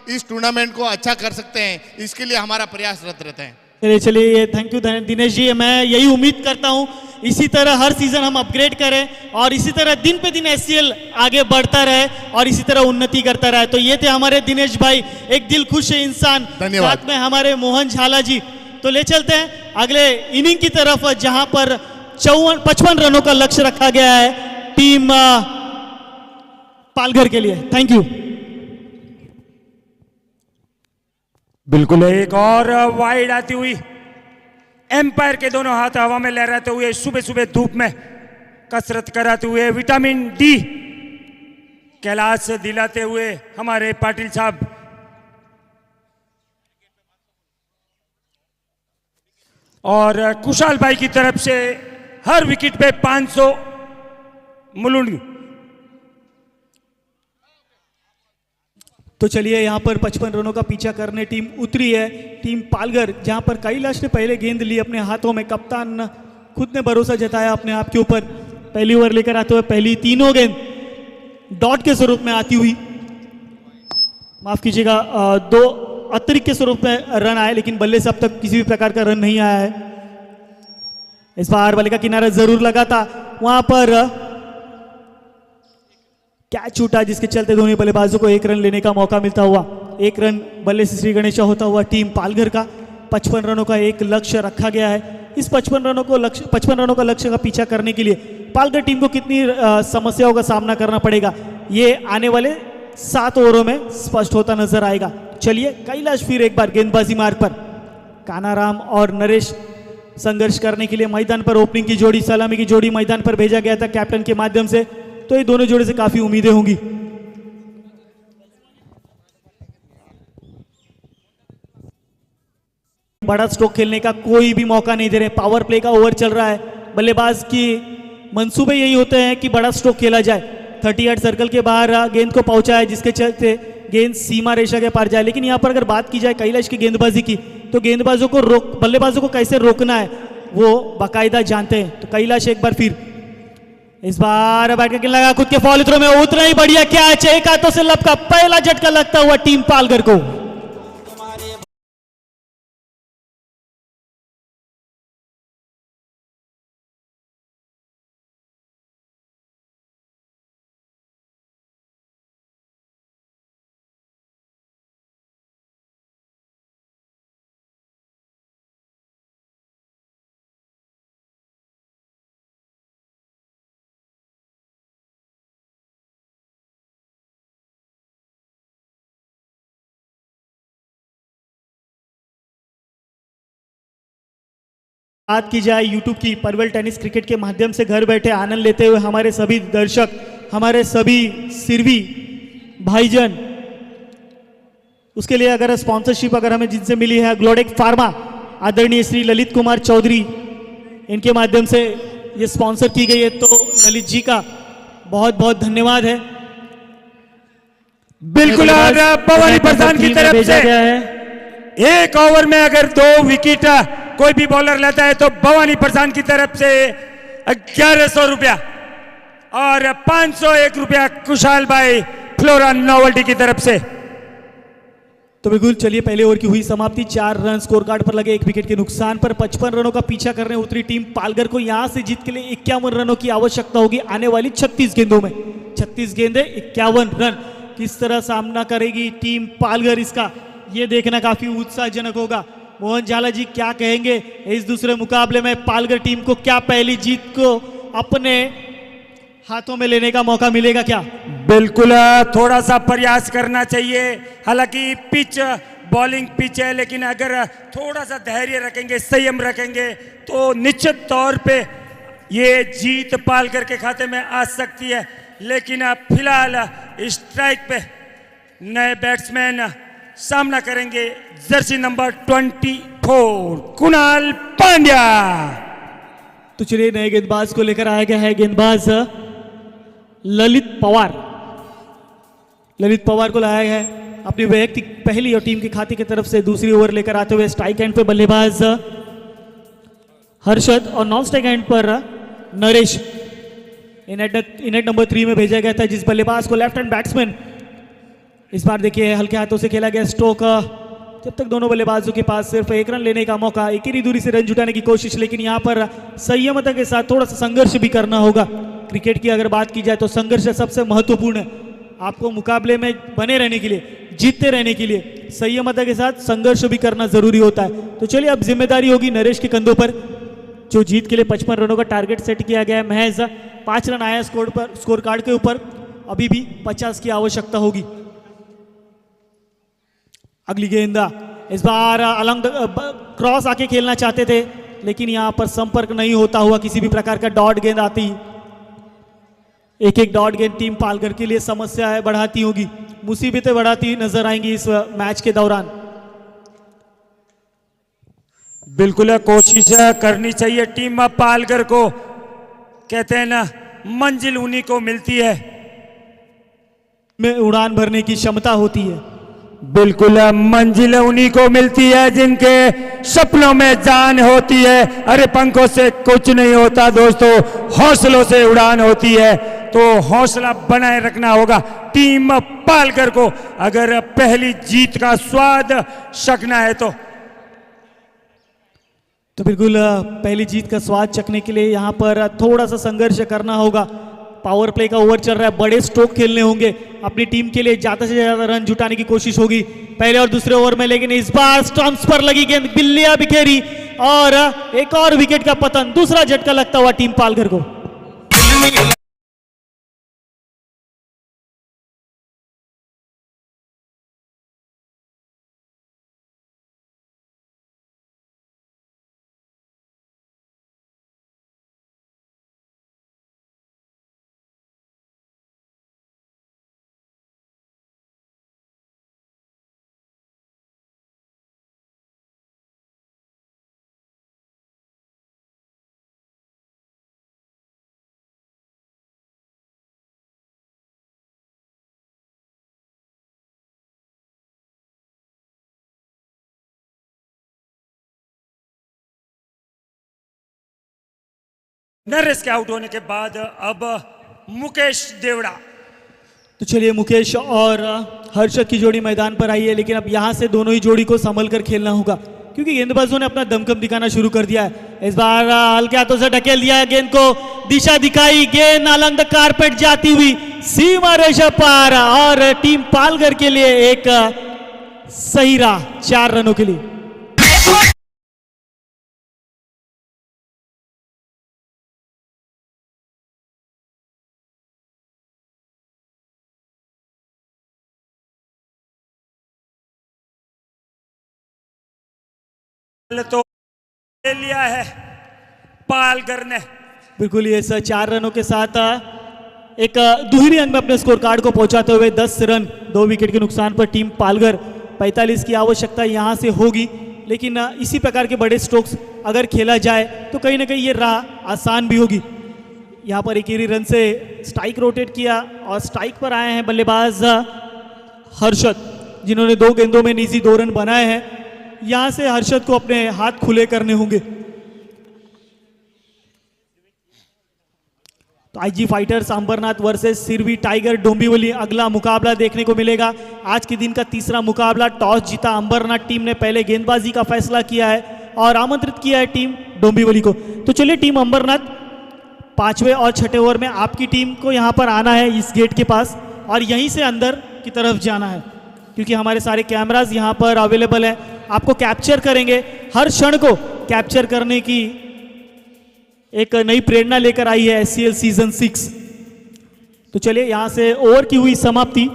इस टूर्नामेंट को अच्छा कर सकते हैं, इसके लिए हमारा प्रयासरत रहते हैं। चलिए थैंक यू दिनेश जी। मैं यही उम्मीद करता हूँ इसी तरह हर सीजन हम अपग्रेड करें और इसी तरह दिन पे दिन SCL आगे बढ़ता रहे और इसी तरह उन्नति करता रहे। तो ये थे हमारे दिनेश भाई, एक दिल खुश इंसान, धन्यवाद। साथ में हमारे मोहन झाला जी। तो ले चलते हैं अगले इनिंग की तरफ, जहां पर 55 रनों का लक्ष्य रखा गया है टीम पालघर के लिए। Thank you. बिल्कुल, एक और वाइड आती हुई, एम्पायर के दोनों हाथ हवा में लहराते हुए, सुबह सुबह धूप में कसरत कराते हुए, विटामिन D कैलाश दिलाते हुए हमारे पाटिल साहब। और कुशाल भाई की तरफ से हर विकेट पे 500 मुलुंड। तो चलिए यहाँ पर 55 रनों का पीछा करने टीम उतरी है, टीम पालघर, जहाँ पर कैलाश ने पहले गेंद ली अपने हाथों में। कप्तान खुद ने भरोसा जताया अपने आप के ऊपर, पहली ओवर लेकर आते हुए पहली तीनों गेंद डॉट के स्वरूप में आती हुई, माफ कीजिएगा 2 अतिरिक्त के स्वरूप में रन आए, लेकिन बल्ले से अब तक किसी भी प्रकार का रन नहीं आया है। इस बार बल्ले का किनारा जरूर लगा था, वहां पर कैच छूटा जिसके चलते दोनों बल्लेबाजों को 1 रन लेने का मौका मिलता हुआ। 1 रन बल्ले से श्री गणेशा होता हुआ टीम पालघर का 55 रनों का एक लक्ष्य रखा गया है। इस 55 रनों का लक्ष्य का पीछा करने के लिए पालघर टीम को कितनी समस्याओं का सामना करना पड़ेगा, ये आने वाले 7 ओवरों में स्पष्ट होता नजर आएगा। चलिए कैलाश फिर एक बार गेंदबाजी मार्ग पर, कानाराम और नरेश संघर्ष करने के लिए मैदान पर। ओपनिंग की जोड़ी, सलामी की जोड़ी मैदान पर भेजा गया था कैप्टन के माध्यम से, तो ये दोनों जोड़े से काफी उम्मीदें होंगी। बड़ा स्ट्रोक खेलने का कोई भी मौका नहीं दे रहे। पावर प्ले का ओवर चल रहा है, बल्लेबाज की मंसूबे यही होते हैं कि बड़ा स्ट्रोक खेला जाए, 38 सर्कल के बाहर गेंद को पहुंचाए जिसके चलते गेंद सीमा रेखा के पार जाए। लेकिन यहाँ पर अगर बात की जाए कैलाश की गेंदबाजी की, तो गेंदबाजों को बल्लेबाजों को कैसे रोकना है वो बाकायदा जानते हैं। तो कैलाश एक बार फिर इस बार बैट करके लगा खुद के फॉलो थ्रो में, उतना ही बढ़िया कैच, एक हाथों से लपका, पहला झटका लगता हुआ टीम पालघर को। बात की जाए यूट्यूब की, परवल टेनिस क्रिकेट के माध्यम से घर बैठे आनंद लेते हुए हमारे सभी दर्शक, हमारे सभी सिरवी भाईजन, उसके लिए अगर स्पॉन्सरशिप अगर हमें जिनसे मिली है, ग्लोडेक फार्मा आदरणीय श्री ललित कुमार चौधरी, इनके माध्यम से ये स्पॉन्सर की गई है, तो ललित जी का बहुत बहुत धन्यवाद है। बिल्कुल, और भवानी प्रधान की तरफ भेजा से गया है। एक ओवर में अगर 2 विकेट कोई भी बॉलर लेता है तो भवानी प्रधान की तरफ से 1100 रुपया और 501 रुपया कुशाल भाई फ्लोरा नोवल्टी की तरफ से। तो बिल्कुल चलिए, पहले ओवर की हुई समाप्ति, 4 रन स्कोर कार्ड पर लगे, 1 विकेट के नुकसान पर 55 रनों का पीछा करने उतरी टीम पालघर को यहां से जीत के लिए 51 रनों की आवश्यकता होगी आने वाली 36 गेंदों में। 36 गेंदें 51 रन, किस तरह सामना करेगी टीम पालघर इसका, ये देखना काफी उत्साहजनक होगा। मोहन झाला जी क्या कहेंगे इस दूसरे मुकाबले में, पालघर टीम को क्या पहली जीत को अपने हाथों में लेने का मौका मिलेगा क्या? बिल्कुल, थोड़ा सा प्रयास करना चाहिए, हालांकि पिच बॉलिंग पिच है, लेकिन अगर थोड़ा सा धैर्य रखेंगे, संयम रखेंगे तो निश्चित तौर पे ये जीत पालघर के खाते में आ सकती है। लेकिन फिलहाल स्ट्राइक पे नए बैट्समैन सामना करेंगे, जर्सी नंबर 24 कुणाल पांड्या। तो चलिए, नए गेंदबाज को लेकर आया गया है गेंदबाज ललित पवार। ललित पवार को लाया गया है अपनी वैयक्तिक पहली और टीम के खाते की तरफ से दूसरी ओवर लेकर आते हुए। स्ट्राइक एंड पे बल्लेबाज हर्षद और नॉन स्ट्राइक एंड पर नरेश। इनेट नंबर 3 में भेजा गया था जिस बल्लेबाज को लेफ्ट हैंड बैट्समैन, इस बार देखिए हल्के हाथों से खेला गया स्ट्रोक, जब तक दोनों बल्लेबाजों के पास सिर्फ 1 रन लेने का मौका, एक ही दूरी से रन जुटाने की कोशिश, लेकिन यहाँ पर संयमता के साथ थोड़ा सा संघर्ष भी करना होगा। क्रिकेट की अगर बात की जाए तो संघर्ष सबसे महत्वपूर्ण है, आपको मुकाबले में बने रहने के लिए, जीतते रहने के लिए संयमता के साथ संघर्ष भी करना जरूरी होता है। तो चलिए, अब जिम्मेदारी होगी नरेश के कंधों पर, जो जीत के लिए 55 रनों का टारगेट सेट किया गया है। महज 5 रन आया स्कोर कार्ड के ऊपर, अभी भी 50 की आवश्यकता होगी। अगली गेंद इस बार अलंग क्रॉस आके खेलना चाहते थे, लेकिन यहां पर संपर्क नहीं होता हुआ किसी भी प्रकार का डॉट गेंद आती, एक डॉट गेंद टीम पालघर के लिए समस्या है, बढ़ाती होगी, मुसीबतें बढ़ाती नजर आएंगी इस मैच के दौरान। बिल्कुल कोशिश करनी चाहिए टीम पालघर को, कहते हैं ना मंजिल उन्हीं को मिलती है में उड़ान भरने की क्षमता होती है। बिल्कुल, मंजिल उन्हीं को मिलती है जिनके सपनों में जान होती है। अरे पंखों से कुछ नहीं होता दोस्तों, हौसलों से उड़ान होती है, तो हौसला बनाए रखना होगा टीम पालघर को अगर पहली जीत का स्वाद चखना है तो। बिल्कुल पहली जीत का स्वाद चखने के लिए यहाँ पर थोड़ा सा संघर्ष करना होगा। पावर प्ले का ओवर चल रहा है, बड़े स्ट्रोक खेलने होंगे, अपनी टीम के लिए ज्यादा से ज्यादा रन जुटाने की कोशिश होगी पहले और दूसरे ओवर में। लेकिन इस बार स्टंप्स पर लगी गेंद बिल्लियां बिखेरी और एक और विकेट का पतन, दूसरा झटका लगता हुआ टीम पालघर को। नरेश के आउट होने के बाद अब मुकेश देवड़ा। तो चलिए मुकेश और हर्षद की जोड़ी मैदान पर आई है, लेकिन अब यहाँ से दोनों ही जोड़ी को संभल कर खेलना होगा क्योंकि गेंदबाजों ने अपना दमखम दिखाना शुरू कर दिया है। इस बार हल्के हाथों से ढकेल दिया है, गेंद को दिशा दिखाई, गेंद अलंग द कारपेट जाती हुई सीमा रेखा पार और टीम पालघर के लिए एक सही राह 4 रनों के लिए। तो ले लिया है पालघर ने। बिल्कुल ये 4 रनों के साथ एक दुहरी अंक में अपने स्कोर कार्ड को पहुंचाते हुए 10 रन 2 विकेट के नुकसान पर टीम पालघर 45 की आवश्यकता यहां से होगी, लेकिन इसी प्रकार के बड़े स्ट्रोक्स अगर खेला जाए तो कहीं ना कहीं ये राह आसान भी होगी। यहां पर 21 रन से स्ट्राइक रोटेट किया और स्ट्राइक पर आए हैं बल्लेबाज हर्षद, जिन्होंने 2 गेंदों में निजी 2 रन बनाए हैं। यहां से हर्षद को अपने हाथ खुले करने होंगे। तो IG Fighters Ambernath versus Sirvi Tiger Dombivli अगला मुकाबला देखने को मिलेगा। आज के दिन का तीसरा मुकाबला, टॉस जीता अंबरनाथ टीम ने पहले गेंदबाजी का फैसला किया है और आमंत्रित किया है टीम डोंबिवली को। तो चलिए टीम अंबरनाथ 5वें और 6ठे ओवर में आपकी टीम को यहां पर आना है इस गेट के पास और यहीं से अंदर की तरफ जाना है क्योंकि हमारे सारे कैमरास यहां पर अवेलेबल है, आपको कैप्चर करेंगे। हर क्षण को कैप्चर करने की एक नई प्रेरणा लेकर आई है SCL सीजन 6। तो चलिए यहां से ओवर की हुई समाप्ति,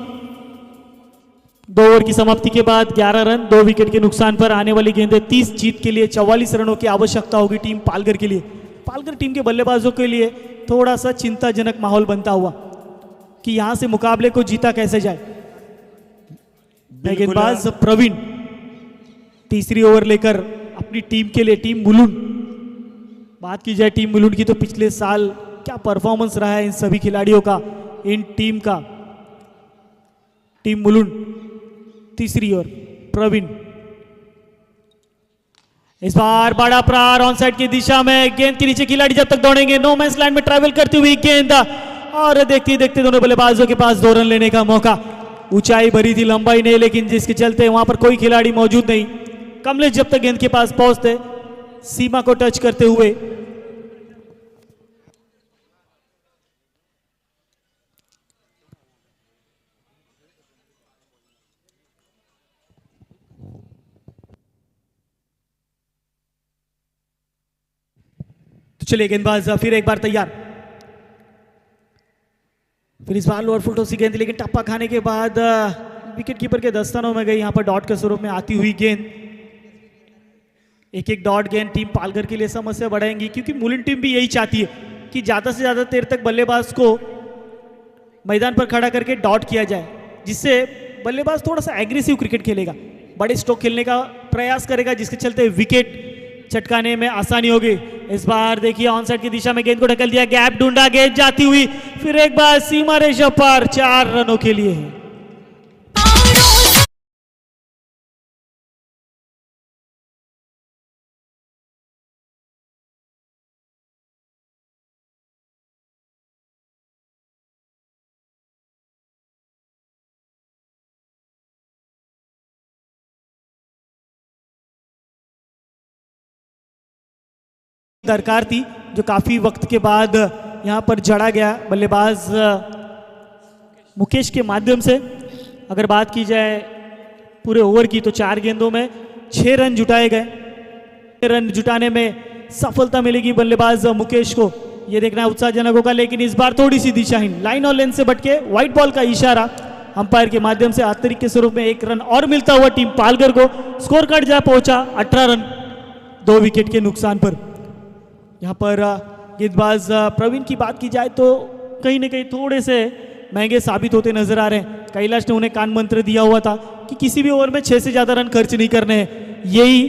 2 ओवर की समाप्ति के बाद 11 रन 2 विकेट के नुकसान पर आने वाली गेंदें 30 जीत के लिए 44 रनों की आवश्यकता होगी टीम पालघर के लिए। पालघर टीम के बल्लेबाजों के लिए थोड़ा सा चिंताजनक माहौल बनता हुआ कि यहां से मुकाबले को जीता कैसे जाए। गेंदबाज प्रवीण तीसरी ओवर लेकर अपनी टीम के लिए, टीम मुलुंड, बात की जाए टीम मुलुंड की तो पिछले साल क्या परफॉर्मेंस रहा है इन सभी खिलाड़ियों का, इन टीम का। टीम मुलुंड तीसरी ओवर प्रवीण, इस बार बड़ा प्रहार ऑन साइड की दिशा में, गेंद के नीचे खिलाड़ी जब तक दौड़ेंगे नो मैंस लैंड में ट्रैवल करती हुई गेंद और देखते देखते दोनों बल्लेबाजों के पास 2 रन लेने का मौका। ऊंचाई भरी थी, लंबाई नहीं, लेकिन जिसके चलते वहां पर कोई खिलाड़ी मौजूद नहीं। कमलेश जब तक गेंद के पास पहुंचते सीमा को टच करते हुए तो चलिए गेंदबाज फिर एक बार तैयार, फिर इस बार लोअर फुल सी गेंद, लेकिन टप्पा खाने के बाद विकेट कीपर के दस्तानों में गई, यहां पर डॉट के स्वरूप में आती हुई गेंद। एक डॉट गेंद टीम पालघर के लिए समस्या बढ़ाएंगी क्योंकि मुलुंड टीम भी यही चाहती है कि ज्यादा से ज्यादा देर तक बल्लेबाज को मैदान पर खड़ा करके डॉट किया जाए, जिससे बल्लेबाज थोड़ा सा एग्रेसिव क्रिकेट खेलेगा, बड़े स्ट्रोक खेलने का प्रयास करेगा, जिसके चलते विकेट चटकाने में आसानी होगी। इस बार देखिए ऑन साइड की दिशा में गेंद को ढकेल दिया, गैप ढूंढा, गेंद जाती हुई फिर एक बार सीमा रेखा पार 4 रनों के लिए है। दरकार थी जो काफी वक्त के बाद यहां पर जड़ा गया बल्लेबाज मुकेश के माध्यम से। अगर बात की जाए पूरे ओवर की तो 4 गेंदों में 6 रन जुटाए गए। रन जुटाने में सफलता मिलेगी बल्लेबाज मुकेश को, यह देखना उत्साहजनक होगा। लेकिन इस बार थोड़ी सी दिशाहीन, लाइन और लेंथ से भटके, व्हाइट बॉल का इशारा अंपायर के माध्यम से अतिरिक्त के स्वरूप में 1 रन और मिलता हुआ टीम पालघर को। स्कोर कार्ड जा पहुंचा 18 रन 2 विकेट के नुकसान पर। यहाँ पर गेंदबाज प्रवीण की बात की जाए तो कहीं ना कहीं थोड़े से महंगे साबित होते नजर आ रहे हैं। कैलाश ने उन्हें कान मंत्र दिया हुआ था कि किसी भी ओवर में 6 से ज्यादा रन खर्च नहीं करने हैं, यही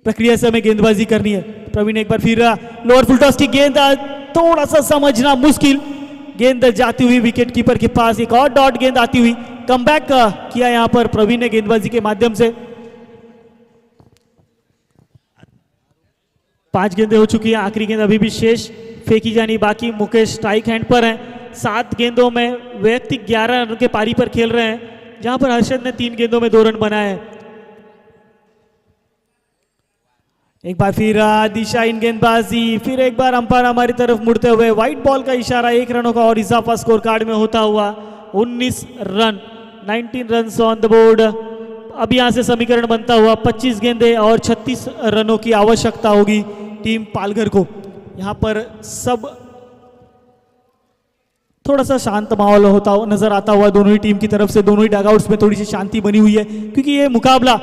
प्रक्रिया से हमें गेंदबाजी करनी है। प्रवीण एक बार फिर लोअर फुल टॉस की गेंद, थोड़ा सा समझना मुश्किल, गेंद जाती हुई विकेट कीपर के पास, एक और डॉट गेंद आती हुई। कमबैक किया यहाँ पर प्रवीण ने गेंदबाजी के माध्यम से। 5 गेंदें हो चुकी हैं, आखिरी गेंद अभी भी शेष फेंकी जानी बाकी। मुकेश स्ट्राइक हैंड पर हैं, 7 गेंदों में वैयक्तिक 11 रन के पारी पर खेल रहे हैं, जहां पर हर्षद ने 3 गेंदों में 2 रन बनाए हैं। एक बार फिर दिशा इन गेंदबाजी, फिर एक बार अंपायर हमारी तरफ मुड़ते हुए व्हाइट बॉल का इशारा, 1 रनों का और इजाफा स्कोर कार्ड में होता हुआ 19 run, 19 run on the board. अब यहां से समीकरण बनता हुआ 25 गेंदे और 36 रनों की आवश्यकता होगी टीम पालघर को। यहां पर सब थोड़ा सा शांत माहौल होता नजर आता हुआ दोनों ही टीम की तरफ से, दोनों ही डगआउट्स में थोड़ी सी शांति बनी हुई है, क्योंकि ये मुकाबला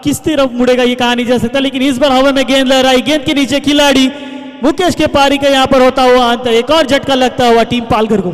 किस तरफ मुड़ेगा ये कहा नहीं जा सकता। लेकिन इस बार हवा में गेंद लहराई, गेंद के नीचे खिलाड़ी मुकेश के पारी का यहां पर होता हुआ अंत, एक और झटका लगता हुआ टीम पालघर को।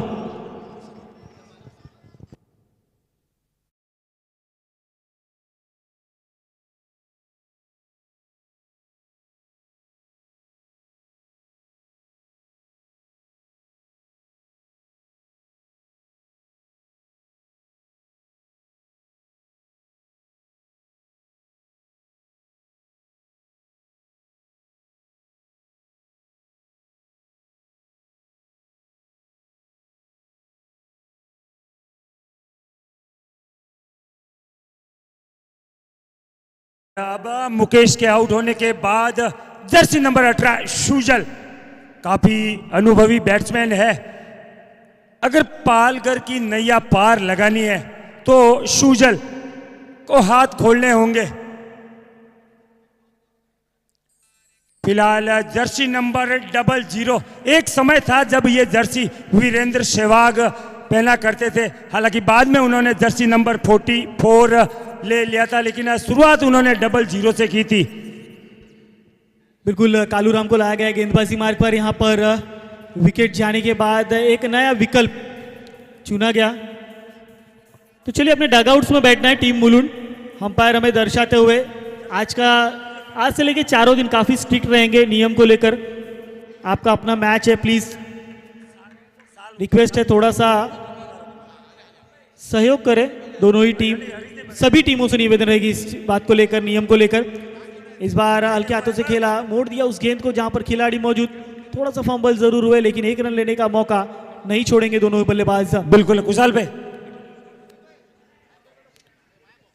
अब मुकेश के आउट होने के बाद जर्सी नंबर 18 शुजल, काफी अनुभवी बैट्समैन है। अगर पालघर की नैया पार लगानी है तो शुजल को हाथ खोलने होंगे। फिलहाल जर्सी नंबर 00, एक समय था जब ये जर्सी वीरेंद्र सहवाग पहना करते थे, हालांकि बाद में उन्होंने जर्सी नंबर 44 ले लिया था, लेकिन शुरुआत उन्होंने 00 से की थी। बिल्कुल कालूराम को लाया गया गेंदबाजी मार्ग पर, यहां पर विकेट जाने के बाद एक नया विकल्प चुना गया। तो चलिए अपने डगआउट्स में बैठना है टीम मुलुंड। अंपायर हमें दर्शाते हुए आज से लेके 4 दिन काफी स्ट्रिक्ट रहेंगे नियम को लेकर। आपका अपना मैच है, प्लीज रिक्वेस्ट है थोड़ा सा सहयोग करें दोनों ही टीम, सभी टीमों से निवेदन रहेगी इस बात को लेकर, नियम को लेकर। इस बार हल्के हाथों से खेला, मोड़ दिया उस गेंद को जहां पर खिलाड़ी मौजूद, थोड़ा सा फंबल जरूर हुए, लेकिन 1 रन लेने का मौका नहीं छोड़ेंगे दोनों बल्लेबाज। बिल्कुल कुशाल भाई।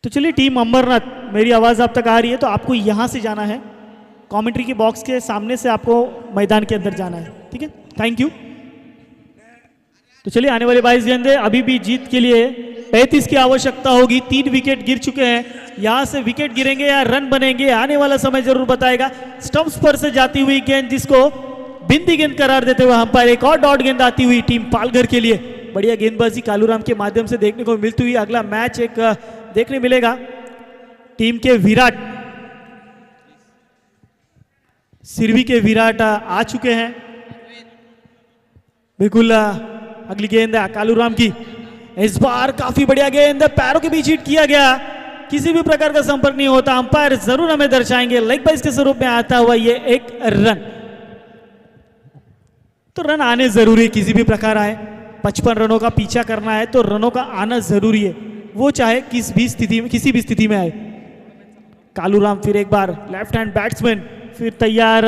तो चलिए टीम अमरनाथ, मेरी आवाज आप तक आ रही है तो आपको यहां से जाना है, कमेंट्री के बॉक्स के सामने से आपको मैदान के अंदर जाना है, ठीक है, थैंक यू। तो चलिए आने वाले 22 गेंदे, अभी भी जीत के लिए 35 की आवश्यकता होगी। 3 विकेट गिर चुके हैं, यहां से विकेट गिरेंगे या रन बनेंगे आने वाला समय जरूर बताएगा। स्टंप्स पर से जाती हुई गेंद जिसको बिंदी गेंद करार देते हुए अंपायर, एक और डॉट गेंद आती हुई टीम पालघर के लिए। बढ़िया गेंदबाजी कालूराम के माध्यम से देखने को मिलती हुई अगला मैच एक देखने मिलेगा टीम के विराट, सिरवी के विराट आ चुके हैं। बिल्कुल अगली गेंद है कालूराम की, इस बार काफी बढ़िया गेंद, पैरों के बीच हिट किया गया, किसी भी प्रकार का संपर्क नहीं होता। अंपायर जरूर हमें दर्शाएंगे लेग बाइस के स्वरूप में आता हुआ ये 1 रन। तो रन आने जरूरी है, किसी भी प्रकार आए, 55 रनों का पीछा करना है तो रनों का आना जरूरी है, वो चाहे किसी भी स्थिति में आए। कालूराम फिर एक बार लेफ्ट हैंड बैट्समैन, फिर तैयार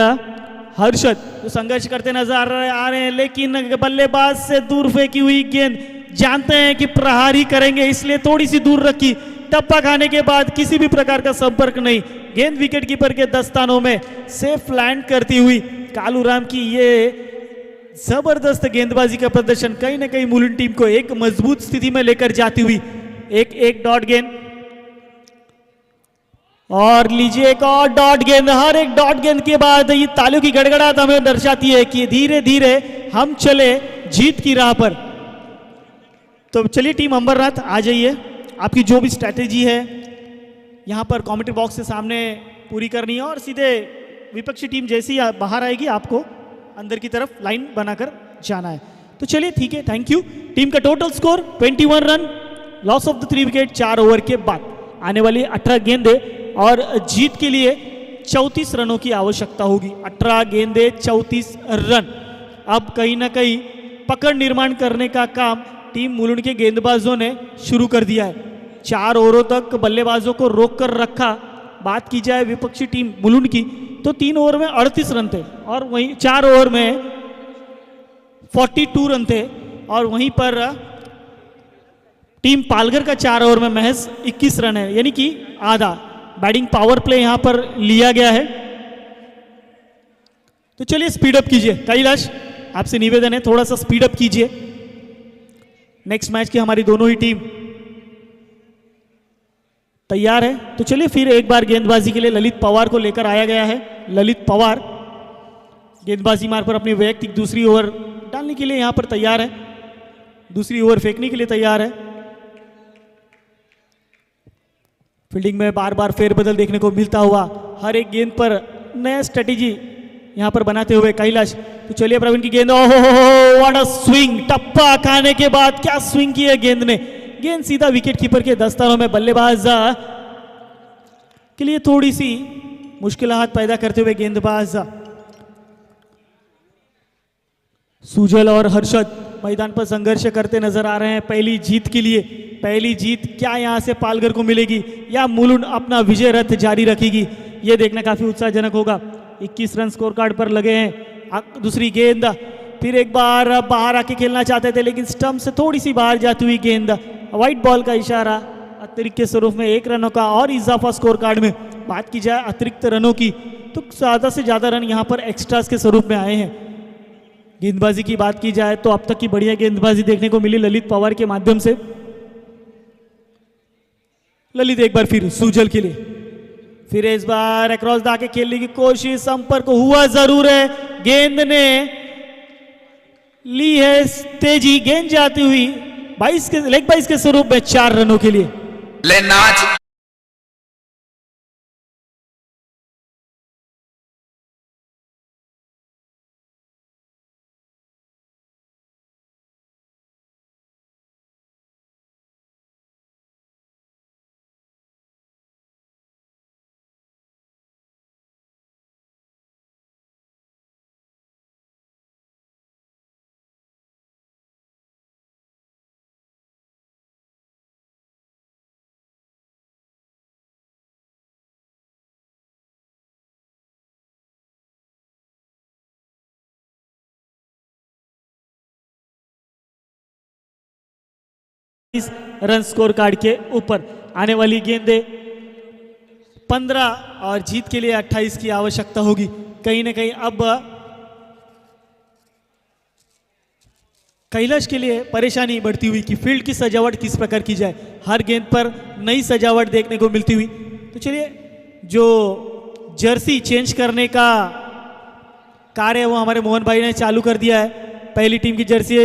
हर्षद जो संघर्ष करते नजर आ रहे हैं, लेकिन बल्लेबाज से दूर फेंकी हुई गेंद, जानते हैं कि प्रहारी करेंगे इसलिए थोड़ी सी दूर रखी, टप्पा खाने के बाद किसी भी प्रकार का संपर्क नहीं, गेंद विकेट कीपर के दस्तानों में सेफ लैंड करती हुई कालूराम की ये जबरदस्त गेंदबाजी का प्रदर्शन कहीं ना कहीं मुलुंड टीम को एक मजबूत स्थिति में लेकर जाती हुई एक डॉट गेंद, और लीजिए एक और डॉट गेंद। हर एक डॉट गेंद के बाद ये तालियों की गड़गड़ाहट हमें दर्शाती है कि धीरे धीरे हम चले जीत की राह पर। तो चलिए टीम अमरनाथ आ जाइए, आपकी जो भी स्ट्रैटेजी है यहाँ पर कमेंट्री बॉक्स के सामने पूरी करनी है, और सीधे विपक्षी टीम जैसी बाहर आएगी आपको अंदर की तरफ लाइन बनाकर जाना है। तो चलिए ठीक है, थैंक यू। टीम का total score 21 run, loss of the 3 wicket 4 over के बाद। आने वाली 18 गेंदे और जीत के लिए 34 रनों की आवश्यकता होगी। 18 गेंदे 34 रन। अब कहीं ना कहीं पकड़ निर्माण करने का काम टीम मुलुंड के गेंदबाजों ने शुरू कर दिया है। 4 ओवरों तक बल्लेबाजों को रोक कर रखा। बात की जाए विपक्षी टीम मुलुंड की तो 3 ओवर में 38 रन थे और वहीं 4 ओवर में 42 रन थे और वहीं पर टीम पालघर का 4 ओवर में महज 21 रन है, यानी कि आधा बैटिंग पावर प्ले यहां पर लिया गया है। तो चलिए स्पीड अप कीजिए, कैलाश आपसे निवेदन है थोड़ा सा स्पीड अप कीजिए। नेक्स्ट मैच की हमारी दोनों ही टीम तैयार है। तो चलिए फिर एक बार गेंदबाजी के लिए ललित पवार को लेकर आया गया है। ललित पवार गेंदबाजी मार्ग पर अपनी वैयक्तिक दूसरी ओवर डालने के लिए यहां पर तैयार है, दूसरी ओवर फेंकने के लिए तैयार है। फील्डिंग में बार बार फेरबदल देखने को मिलता हुआ, हर एक गेंद पर नया स्ट्रेटेजी यहां पर बनाते हुए कैलाश। तो चलिए प्रवीण की गेंद, ओहो व्हाट अ स्विंग, टप्पा खाने के बाद क्या स्विंग की है गेंद ने। गेंद सीधा विकेट कीपर के दस्तानों में, बल्लेबाज के लिए थोड़ी सी मुश्किलात पैदा करते हुए गेंदबाज सुजल और हर्षद मैदान पर संघर्ष करते नजर आ रहे हैं पहली जीत के लिए। पहली जीत क्या यहां से पालघर को मिलेगी या मुलुंड अपना विजय रथ जारी रखेगी, यह देखना काफी उत्साहजनक होगा। 21 रन स्कोर कार्ड पर लगे हैं। दूसरी गेंद फिर एक बार बाहर आके खेलना चाहते थे लेकिन स्टंप से थोड़ी सी बाहर जाती हुई गेंद, व्हाइट बॉल का इशारा, अतिरिक्त के स्वरूप में 1 रनों का और इजाफा स्कोर कार्ड में। बात की जाए अतिरिक्त रनों की तो ज्यादा से ज्यादा रन यहां पर एक्स्ट्रास के स्वरूप में आए हैं। गेंदबाजी की बात की जाए तो अब तक की बढ़िया गेंदबाजी देखने को मिली ललित पवार के माध्यम से। ललित एक बार फिर सुजल के लिए, फिर इस बार अक्रॉस दा के खेलने की कोशिश, संपर्क हुआ जरूर है, गेंद ने ली है तेजी, गेंद जाती हुई 22 के लेग 22 के स्वरूप में 4 रनों के लिए। रन स्कोर कार्ड के ऊपर आने वाली गेंदे 15 और जीत के लिए 28 की आवश्यकता होगी। कहीं ना कहीं अब कैलाश के लिए परेशानी बढ़ती हुई कि फील्ड की सजावट किस प्रकार की जाए, हर गेंद पर नई सजावट देखने को मिलती हुई। तो चलिए जो जर्सी चेंज करने का कार्य वो हमारे मोहन भाई ने चालू कर दिया है। पहली टीम की जर्सी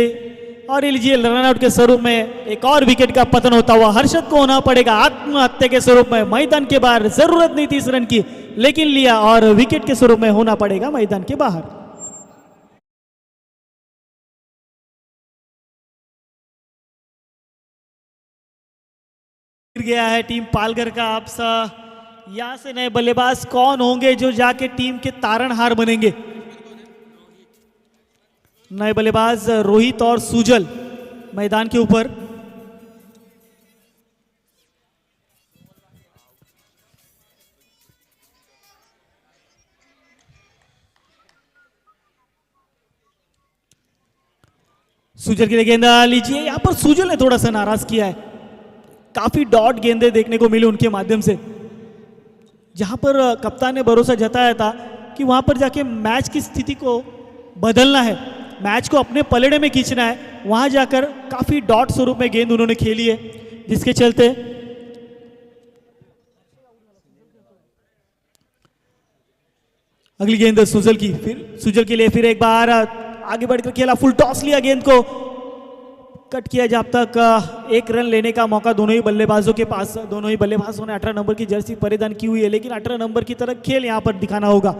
और ये लीजिए रनआउट के स्वरूप में एक और विकेट का पतन होता हुआ हर्षद को होना पड़ेगा आत्महत्या के स्वरूप में। मैदान के बाहर, जरूरत नहीं थी इस रन की लेकिन लिया और विकेट के स्वरूप में होना पड़ेगा मैदान के बाहर। गिर गया है टीम पालघर का। आप यहां से नए बल्लेबाज कौन होंगे जो जाके टीम के तारणहार बनेंगे? नए बल्लेबाज रोहित और सुजल मैदान के ऊपर। सुजल के लिए गेंदा लीजिए, यहां पर सुजल ने थोड़ा सा नाराज किया है। काफी डॉट गेंदे देखने को मिले उनके माध्यम से, जहां पर कप्तान ने भरोसा जताया था कि वहां पर जाके मैच की स्थिति को बदलना है, मैच को अपने पलड़े में खींचना है। वहां जाकर काफी डॉट स्वरूप में गेंद उन्होंने खेली है, जिसके चलते अगली गेंद सुजल की, फिर सुजल के लिए फिर एक बार आगे बढ़कर खेला, फुल टॉस लिया, गेंद को कट किया। जब तक 1 रन लेने का मौका दोनों ही बल्लेबाजों के पास, दोनों ही बल्लेबाजों ने 18 नंबर की जर्सी परिधान की हुई है, लेकिन 18 नंबर की तरह खेल यहां पर दिखाना होगा।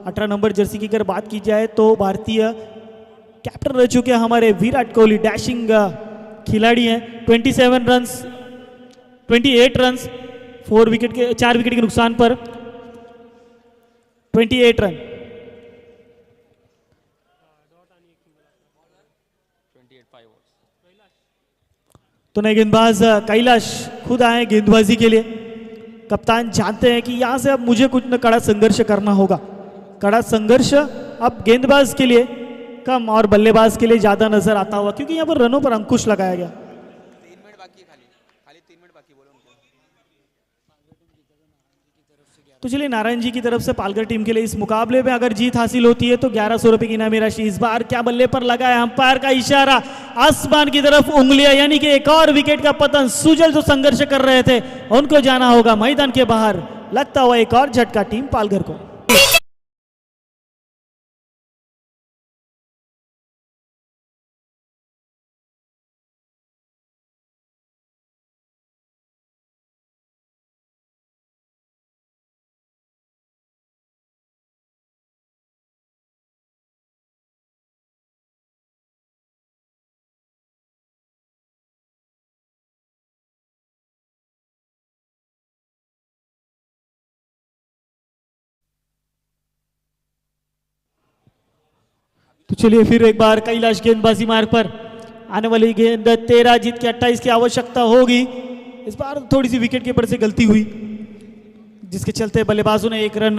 18 नंबर जर्सी की अगर बात की जाए तो भारतीय कैप्टन रह चुके हैं हमारे विराट कोहली, डैशिंग खिलाड़ी हैं। 27 रन्स, 28 रन्स, 4 विकेट के 4 विकेट के नुकसान पर 28 रन। तो नए गेंदबाज कैलाश खुद आए गेंदबाजी के लिए। कप्तान जानते हैं कि यहां से अब मुझे कुछ न कड़ा संघर्ष करना होगा। कड़ा संघर्ष अब गेंदबाज के लिए कम और बल्लेबाज के लिए ज्यादा नजर आता हुआ, क्योंकि यहाँ पर रनों पर अंकुश लगाया गया। तो चलिए नारायण जी की तरफ से पालघर टीम के लिए इस मुकाबले में अगर जीत हासिल होती है तो 1100 रुपए की इनामी राशि। इस बार क्या बल्ले पर लगा है, अंपायर का इशारा, आसमान की तरफ उंगलियां, यानी कि एक और विकेट का पतन। सुजल जो संघर्ष कर रहे थे उनको जाना होगा मैदान के बाहर। लगता हुआ एक और झटका टीम पालघर को। तो चलिए फिर एक बार कैलाश गेंदबाजी मार्ग पर आने वाली गेंद 13 जीत के 28 की आवश्यकता होगी। इस बार थोड़ी सी विकेट कीपर से गलती हुई, जिसके चलते बल्लेबाजों ने एक रन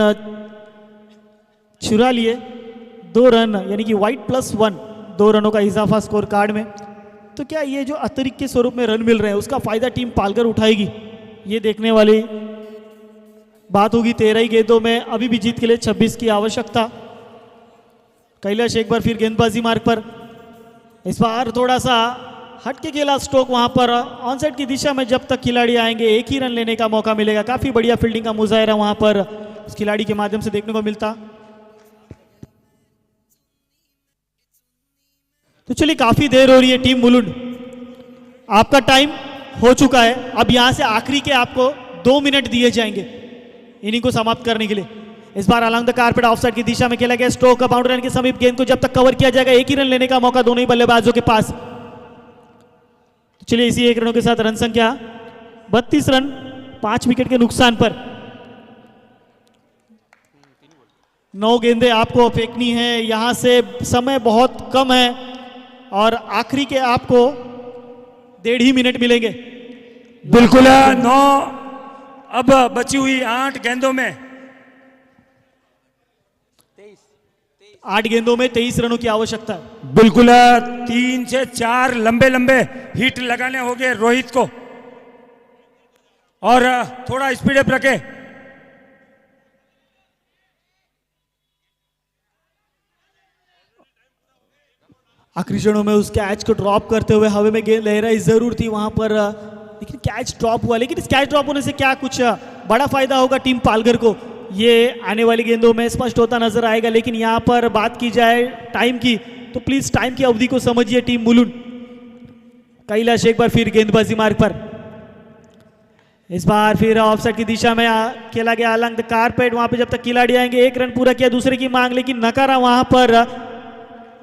चुरा लिए। 2 रन यानी कि वाइट +1, 2 रनों का इजाफा स्कोर कार्ड में। तो क्या ये जो अतिरिक्त के स्वरूप में रन मिल रहे हैं उसका फायदा टीम पालघर उठाएगी, ये देखने वाली बात होगी। 13 ही गेंदों में अभी भी जीत के लिए 26 की आवश्यकता। कैलाश एक बार फिर गेंदबाजी मार्ग पर, इस बार थोड़ा सा हटके खेला स्ट्रोक वहां पर ऑनसाइड की दिशा में। जब तक खिलाड़ी आएंगे एक ही रन लेने का मौका मिलेगा। काफी बढ़िया फील्डिंग का मुजाहिरा वहां पर उस खिलाड़ी के माध्यम से देखने को मिलता। तो चलिए काफी देर हो रही है टीम मुलुंड, आपका टाइम हो चुका है। अब यहां से आखिरी के आपको 2 मिनट दिए जाएंगे इनिंग को समाप्त करने के लिए। इस बार अलॉन्ग द कारपेट ऑफसाइड की दिशा में खेला गया स्ट्रोक का बाउंड्री लाइन के समीप। गेंद को जब तक कवर किया जाएगा एक ही रन लेने का मौका दोनों ही बल्लेबाजों के पास। तो चलिए इसी 1 रनों के साथ रन संख्या 32 रन 5 विकेट के नुकसान पर। 9 गेंदें आपको फेंकनी है, यहां से समय बहुत कम है और आखिरी के आपको 1.5 मिनट मिलेंगे। बिल्कुल 9 अब बची हुई 8 गेंदों में 8 गेंदों में 23 रनों की आवश्यकता है। बिल्कुल 3 से 4 लंबे लंबे हिट लगाने होंगे रोहित को और थोड़ा स्पीड अप रखे। आखिरी क्षणों में उस कैच को ड्रॉप करते हुए हवा में गेंद लहराई जरूर थी वहां पर, लेकिन कैच ड्रॉप हुआ। लेकिन इस कैच ड्रॉप होने से क्या कुछ बड़ा फायदा होगा टीम पालघर को, ये आने वाली गेंदों में स्पष्ट होता नजर आएगा। लेकिन यहां पर बात की जाए टाइम की तो प्लीज टाइम की अवधि को समझिए टीम मुलुंड। कैलाश एक बार फिर गेंदबाजी मार्ग पर, इस बार फिर ऑफसाइड की दिशा में खेला गया अलॉन्ग द कारपेट। वहां पे जब तक खिलाड़ी आएंगे 1 रन पूरा किया, दूसरे की मांग लेकिन नकारा वहां पर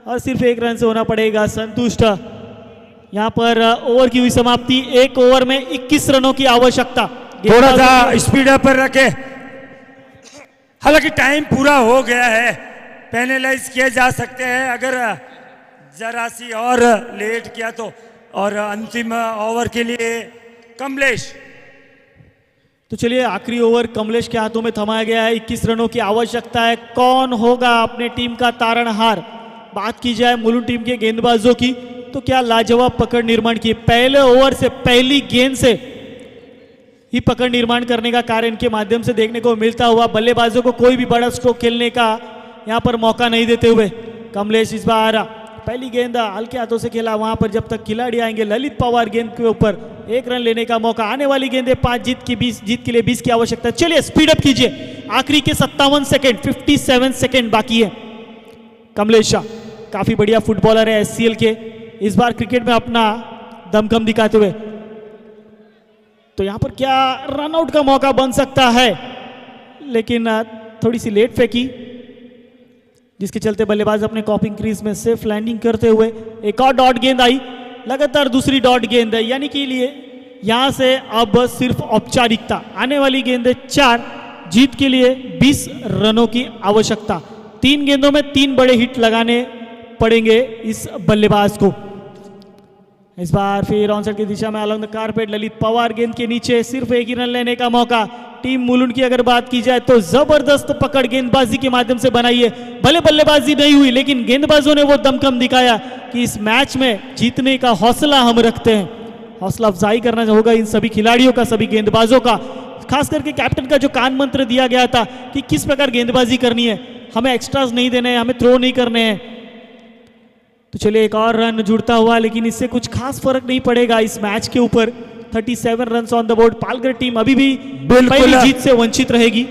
और सिर्फ 1 रन से होना पड़ेगा संतुष्ट। यहां पर ओवर की हुई समाप्ति, 1 ओवर में 21 रनों की आवश्यकता। थोड़ा सा स्पीड अप पर रखे, हालांकि टाइम पूरा हो गया है, पेनलाइज किए जा सकते हैं अगर जरा सी और लेट किया तो। और अंतिम ओवर के लिए कमलेश। तो चलिए आखिरी ओवर कमलेश के हाथों में थमाया गया है। 21 रनों की आवश्यकता है। कौन होगा अपने टीम का तारणहार? बात की जाए मुलुंड टीम के गेंदबाजों की तो क्या लाजवाब पकड़ निर्माण की। पहले ओवर से पहली गेंद से ही पकड़ निर्माण करने का कार्य इनके माध्यम से देखने को मिलता हुआ। बल्लेबाजों को कोई भी बड़ा स्ट्रोक खेलने का यहां पर मौका नहीं देते हुए कमलेश इस बार पहली गेंद हल्के हाथों से खेला। वहां पर जब तक खिलाड़ी आएंगे ललित पवार गेंद के ऊपर 1 रन लेने का मौका। आने वाली गेंदें 5 जीत के लिए 20 की आवश्यकता। चलिए स्पीड अप कीजिए, आखिरी के 57 सेकेंड 57 सेकेंड बाकी है। कमलेश शाह काफी बढ़िया फुटबॉलर है SCL के, इस बार क्रिकेट में अपना दमखम दिखाते हुए। तो यहां पर क्या रनआउट का मौका बन सकता है, लेकिन थोड़ी सी लेट फेंकी जिसके चलते बल्लेबाज अपने कॉपिंग क्रीज में सेफ लैंडिंग करते हुए। एक और डॉट गेंद आई, लगातार दूसरी डॉट गेंद है, यानी कि लिए यहां से अब सिर्फ औपचारिकता। आने वाली गेंद 4, जीत के लिए 20 रनों की आवश्यकता। 3 गेंदों में 3 बड़े हिट लगाने पड़ेंगे इस बल्लेबाज को। इस बार फिर ऑनसाइड की दिशा में along the carpet Lalit Pawar गेंद के नीचे, सिर्फ 1 ही रन लेने का मौका। टीम मुलुंड की अगर बात की जाए तो जबरदस्त पकड़ गेंदबाजी के माध्यम से बनाई है। भले बल्लेबाजी नहीं हुई लेकिन गेंदबाजों ने वो दमखम दिखाया कि इस मैच में जीतने का हौसला हम रखते हैं। हौसला अफजाई करना होगा इन सभी खिलाड़ियों का, सभी गेंदबाजों का, खास करके कैप्टन का जो कान मंत्र दिया गया था कि किस प्रकार गेंदबाजी करनी है, हमें एक्स्ट्राज नहीं देने हैं, हमें थ्रो नहीं करने हैं। तो चलिए एक और रन जुड़ता हुआ, लेकिन इससे कुछ खास फर्क नहीं पड़ेगा इस मैच के ऊपर। 37 run on the board. Palghar team अभी भी पहली जीत से वंचित रहेगी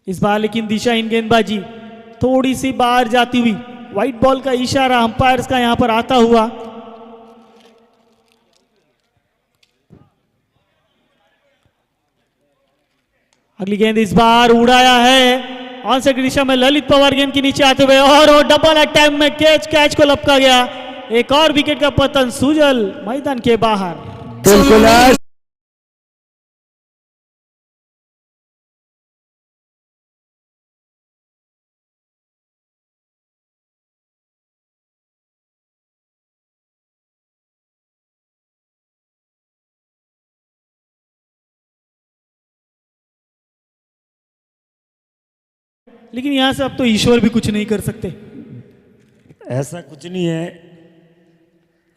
इस बार, लेकिन दिशाहीन गेंदबाजी थोड़ी सी बाहर जाती हुई, व्हाइट बॉल का इशारा अंपायर्स का यहां पर आता हुआ। अगली गेंद इस बार उड़ाया है ऑन साइड की दिशा में, ललित पवार गेंद के नीचे आते हुए और वो डबल अटैम्प में कैच को लपका गया। एक और विकेट का पतन, सुजल मैदान के बाहर। बिल्कुल लेकिन यहां से अब तो ईश्वर भी कुछ नहीं कर सकते। ऐसा कुछ नहीं है,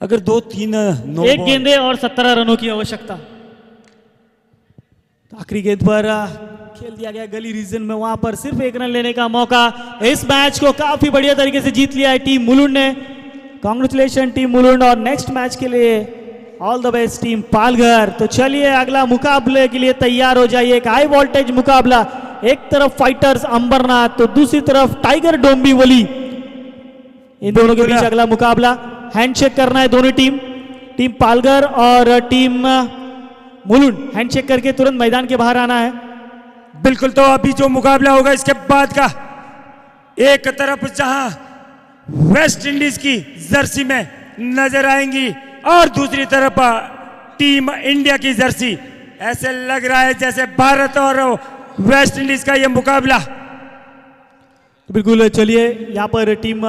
अगर 2-3 नो एक बॉल- गेंदे और 17 रनों की आवश्यकता। तो आखिरी गेंद पर खेल दिया गया गली रीजन में, वहां पर सिर्फ एक रन लेने का मौका। इस मैच को काफी बढ़िया तरीके से जीत लिया है टीम मुलुंड ने। कांग्रेचुलेशन टीम मुलुंड, और नेक्स्ट मैच के लिए all the best team Palghar. तो चलिए अगला मुकाबले के लिए तैयार हो जाइए। एक हाई वोल्टेज मुकाबला, एक तरफ फाइटर्स अंबरनाथ तो दूसरी तरफ टाइगर डोंबिवली, इन दोनों के बीच अगला मुकाबला। हैंडशेक करना है दोनों टीम पालघर और टीम मुलुंड हैंडशेक करके तुरंत मैदान के बाहर आना है। बिल्कुल। तो अभी जो मुकाबला होगा इसके बाद का, एक तरफ जहां वेस्ट इंडीज की जर्सी में नजर आएंगी और दूसरी तरफ टीम इंडिया की जर्सी, ऐसे लग रहा है जैसे भारत और वेस्ट इंडीज का यह मुकाबला। बिल्कुल, चलिए यहाँ पर टीम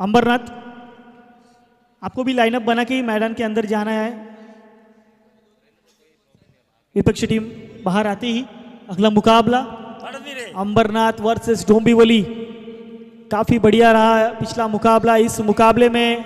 अंबरनाथ, आपको भी लाइनअप बना के मैदान के अंदर जाना है। विपक्षी टीम बाहर आती ही अगला मुकाबला अंबरनाथ वर्सेस डोंबिवली। काफी बढ़िया रहा पिछला मुकाबला। इस मुकाबले में